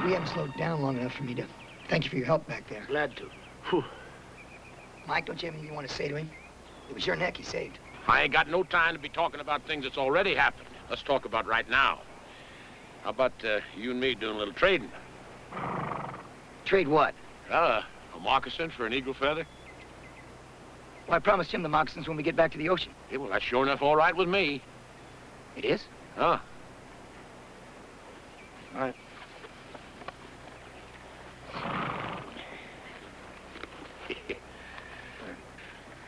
We haven't slowed down long enough for me to thank you for your help back there. Glad to. Whew. Mike, don't you have anything you want to say to him? It was your neck he saved. I ain't got no time to be talking about things that's already happened. Let's talk about right now. How about you and me doing a little trading? Trade what? A moccasin for an eagle feather. Well, I promised him the moccasins when we get back to the ocean. Yeah, well, that's sure enough all right with me. It is? Huh? All right.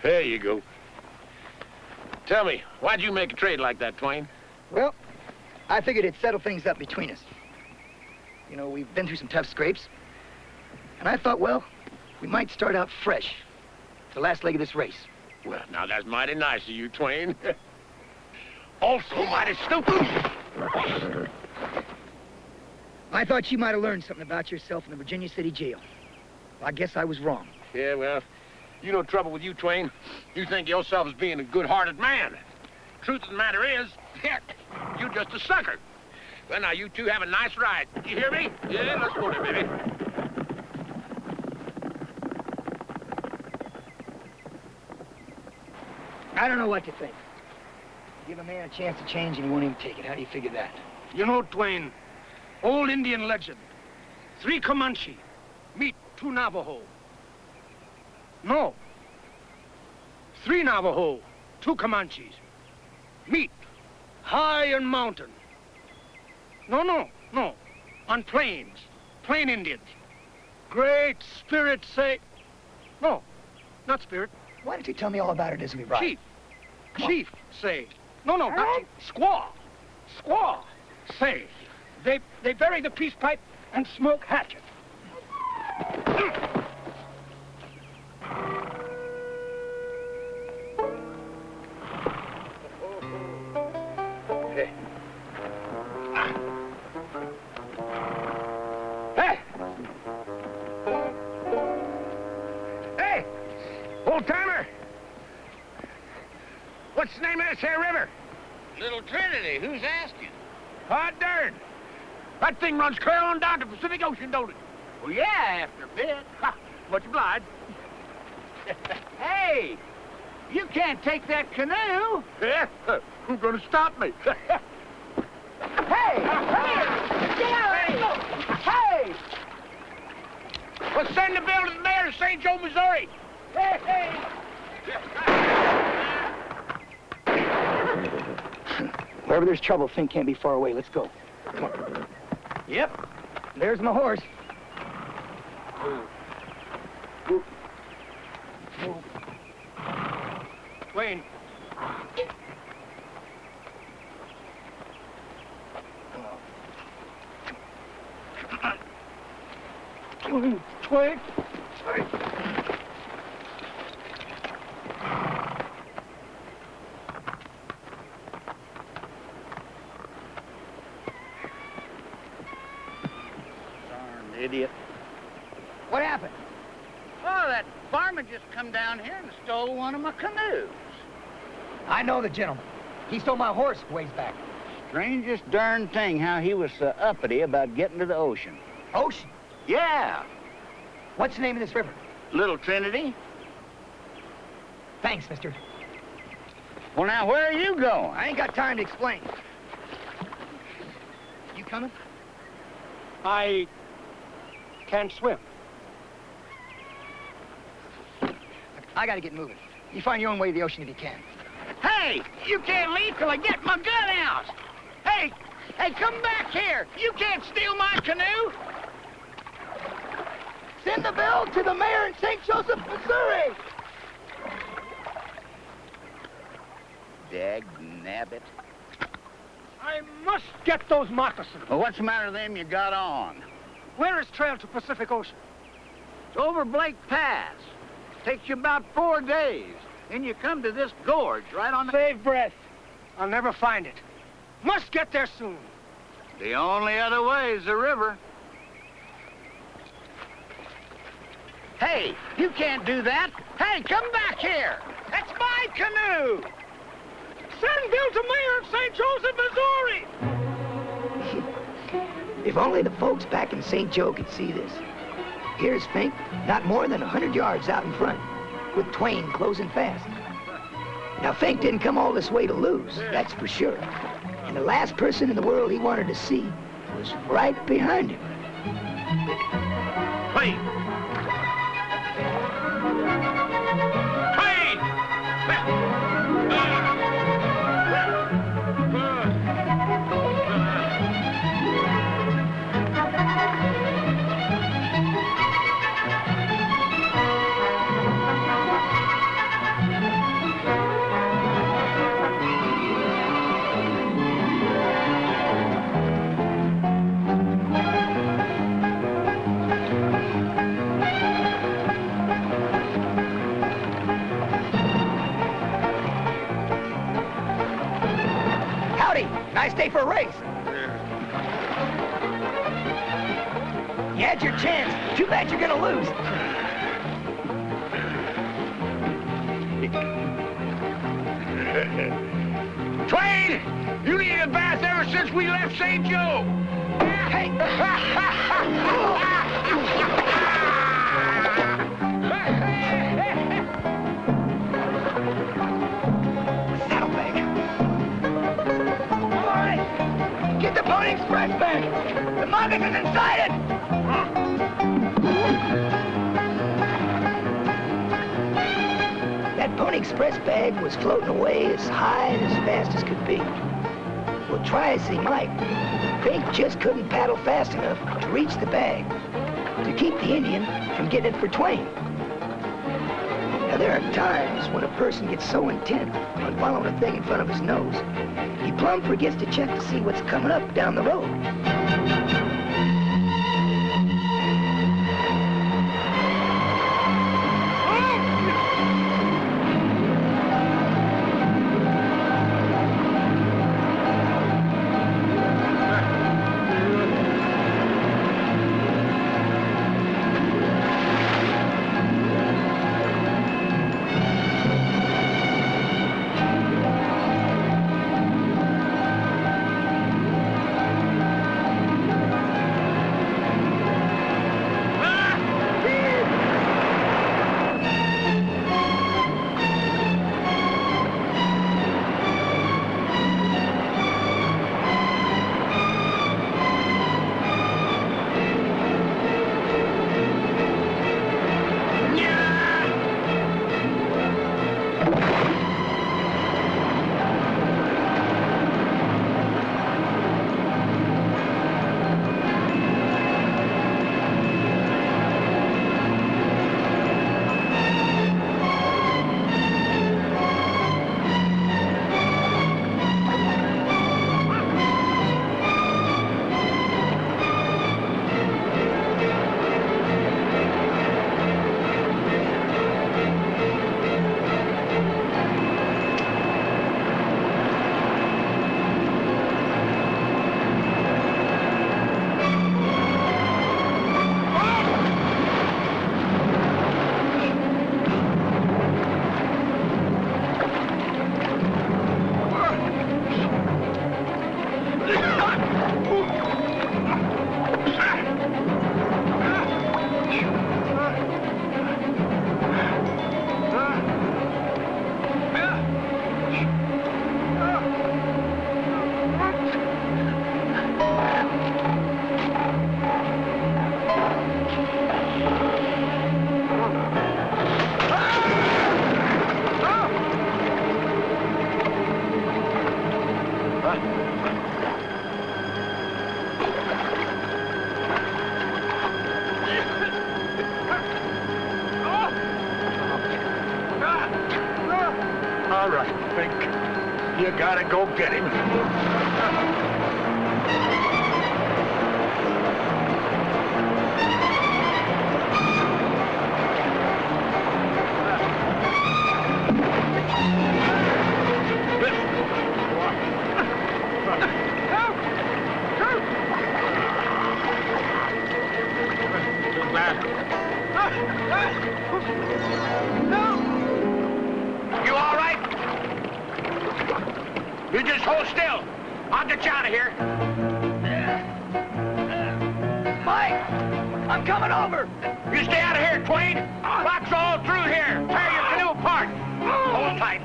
There you go. Tell me, why'd you make a trade like that, Twain? Well, I figured it'd settle things up between us. You know, we've been through some tough scrapes. And I thought, well, we might start out fresh. The last leg of this race. Well, now that's mighty nice of you, Twain. Also mighty stupid. I thought you might have learned something about yourself in the Virginia City jail. Well, I guess I was wrong. Yeah, well, you know trouble with you, Twain. You think yourself as being a good-hearted man. Truth of the matter is, you're just a sucker. Well, now, you two have a nice ride. You hear me? Yeah, let's go there, baby. I don't know what to think. Give a man a chance to change and he won't even take it. How do you figure that? You know, Twain, old Indian legend. 3 Comanche meet 2 Navajo. No. 3 Navajo, 2 Comanches meet high on mountain. No. On plains. Plain Indians. Great Spirit say... No, not Spirit. Why don't you tell me all about it as we ride? Chief say... No, not Chief. Squaw say... They bury the peace pipe and smoke hatchet. Hey! Old-timer! What's the name of this here river? Little Trinity, who's asking? Hot darn! That thing runs clear on down to the Pacific Ocean, don't it? Well, yeah, after a bit. Ha! Much obliged. Hey, you can't take that canoe. Yeah? Who's gonna stop me? Hey! Hey! Let's send the bill to the mayor of St. Joe, Missouri. Hey! Wherever there's trouble, Fink can't be far away. Let's go. Come on. Yep. There's my horse. Twain. Twain. idiot. What happened? Oh, that farmer just come down here and stole one of my canoes. I know the gentleman. He stole my horse ways back. Strangest darn thing how he was so uppity about getting to the ocean. Ocean? Yeah. What's the name of this river? Little Trinity. Thanks, mister. Well, now, where are you going? I ain't got time to explain. You coming? I can't swim. I gotta get moving. You find your own way to the ocean if you can. Hey, you can't leave till I get my gun out. Hey, come back here. You can't steal my canoe. Send the bill to the mayor in St. Joseph, Missouri. Dag-nabbit. I must get those moccasins. Well, what's the matter with them you got on? Where is trail to Pacific Ocean? It's over Blake Pass. Takes you about 4 days. Then you come to this gorge right on the... Save breath. I'll never find it. Must get there soon. The only other way is the river. Hey, you can't do that. Hey, come back here. That's my canoe. Send Bill to Mayor of St. Joseph, Missouri. If only the folks back in St. Joe could see this. Here's Fink, not more than 100 yards out in front, with Twain closing fast. Now, Fink didn't come all this way to lose, that's for sure. And the last person in the world he wanted to see was right behind him. Twain! Twain! Nice day for a race. You had your chance. Too bad you're gonna lose. Twain! You needed a bath ever since we left St. Joe. Hey! Get the Pony Express back! The moccasin's inside it! That Pony Express bag was floating away as high and as fast as could be. Well, try as he might, Fink just couldn't paddle fast enough to reach the bag, to keep the Indian from getting it for Twain. Now, there are times when a person gets so intent on following a thing in front of his nose, he plumb forgets to check to see what's coming up down the road. All right, Fink. You gotta go get him. You all right? You just hold still. I'll get you out of here. Mike, I'm coming over. You stay out of here, Twain. Rock's all through here. Tear your canoe apart. Hold tight.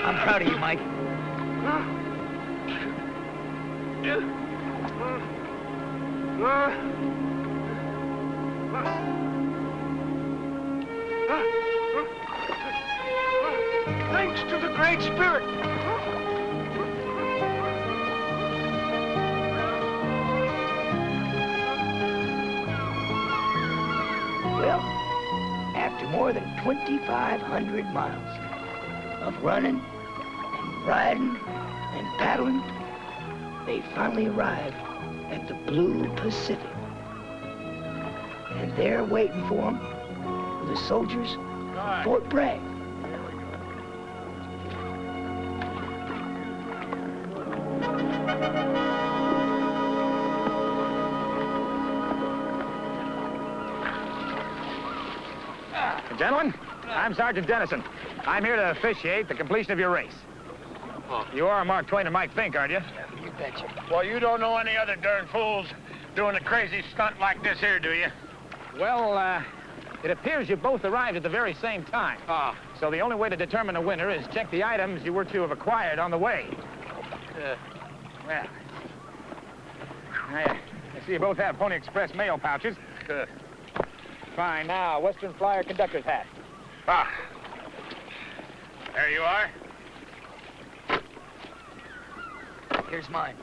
I'm proud of you, Mike. Thanks to the Great Spirit. Well, after more than 2,500 miles of running and riding and paddling, they finally arrived at the Blue Pacific. And there waiting for them were the soldiers of Fort Bragg. Gentlemen, I'm Sergeant Dennison. I'm here to officiate the completion of your race. You are Mark Twain and Mike Fink, aren't you? You betcha. Well, you don't know any other darn fools doing a crazy stunt like this here, do you? Well, it appears you both arrived at the very same time. So the only way to determine a winner is check the items you were to have acquired on the way. Well, I see you both have Pony Express mail pouches. Fine. Now, Western Flyer conductor's hat. There you are. Here's mine.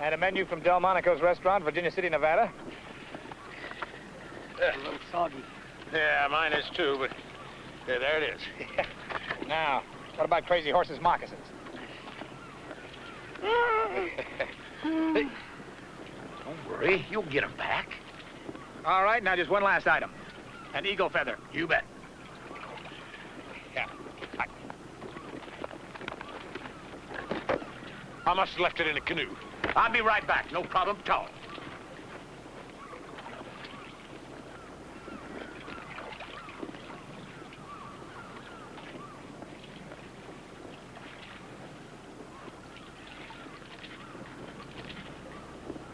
And a menu from Delmonico's restaurant, Virginia City, Nevada. A little soggy. Yeah, mine is too, but there it is. Now, what about Crazy Horse's moccasins? Don't worry, you'll get them back. All right, now just one last item. An eagle feather. You bet. Yeah. I must have left it in the canoe. I'll be right back. No problem at all.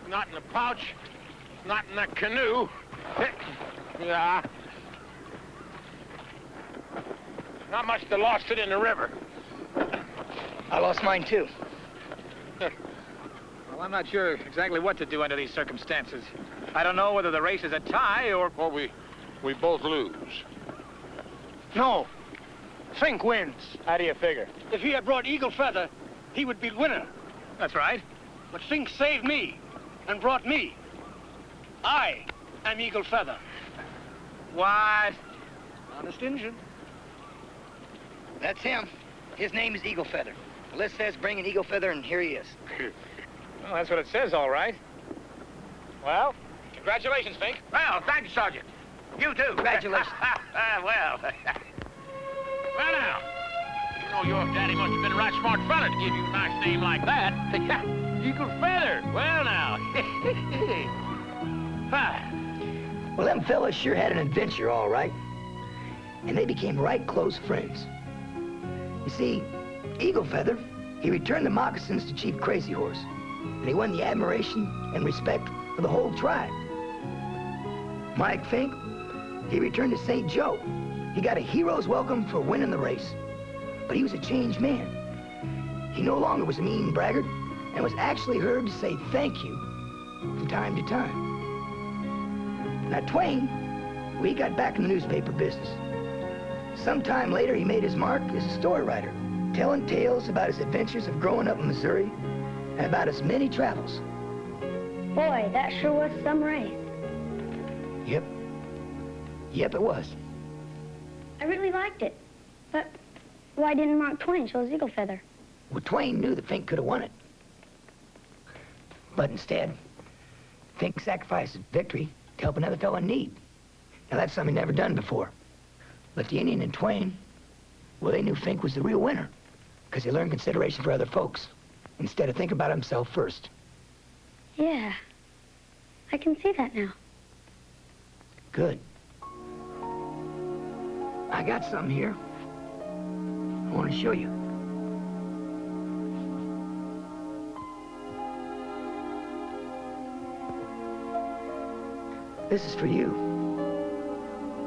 Not in the pouch. Not in the canoe. Yeah. I must have lost it in the river. I lost mine, too. Well, I'm not sure exactly what to do under these circumstances. I don't know whether the race is a tie or... Well, we both lose. No. Fink wins. How do you figure? If he had brought Eagle Feather, he would be the winner. That's right. But Fink saved me and brought me. I am Eagle Feather. What? Honest Injun. That's him. His name is Eagle Feather. The list says bring an Eagle Feather, and here he is. Well, that's what it says, all right. Well, congratulations, Fink. Well, thank you, Sergeant. You too. Congratulations. Well. Well, now. You know your daddy must have been a right smart fella to give you a nice name like that. Eagle feather. Well, now. Hi. Well, them fellas sure had an adventure, all right. And they became right close friends. You see, Eagle Feather, he returned the moccasins to Chief Crazy Horse, and he won the admiration and respect of the whole tribe. Mike Fink, he returned to St. Joe. He got a hero's welcome for winning the race. But he was a changed man. He no longer was a mean braggart and was actually heard to say thank you from time to time. Now, Twain, well, he got back in the newspaper business. Sometime later, he made his mark as a story writer, telling tales about his adventures of growing up in Missouri and about his many travels. Boy, that sure was some race. Yep. Yep, it was. I really liked it. But why didn't Mark Twain show his eagle feather? Well, Twain knew that Fink could have won it. But instead, Fink sacrificed his victory to help another fellow in need. Now, that's something he'd never done before. But the Indian and Twain, well, they knew Fink was the real winner, because he learned consideration for other folks, instead of thinking about himself first. Yeah, I can see that now. Good. I got something here I want to show you. This is for you.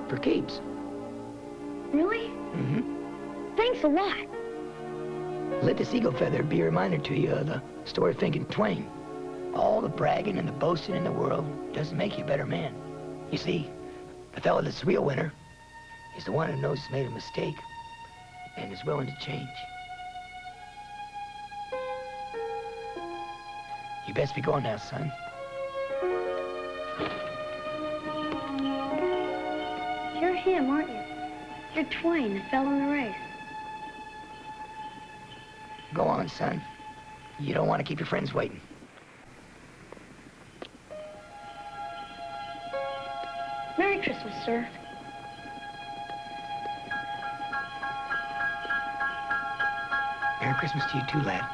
For keeps. Really? Mm-hmm. Thanks a lot. Let this eagle feather be a reminder to you of the story of Fink and Twain. All the bragging and the boasting in the world doesn't make you a better man. You see, the fellow that's the real winner is the one who knows he's made a mistake and is willing to change. You best be going now, son. You're him, aren't you? You're Twain, the fellow in the race. Go on, son. You don't want to keep your friends waiting. Merry Christmas, sir. Merry Christmas to you too, lad.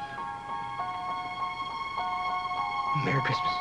Merry Christmas.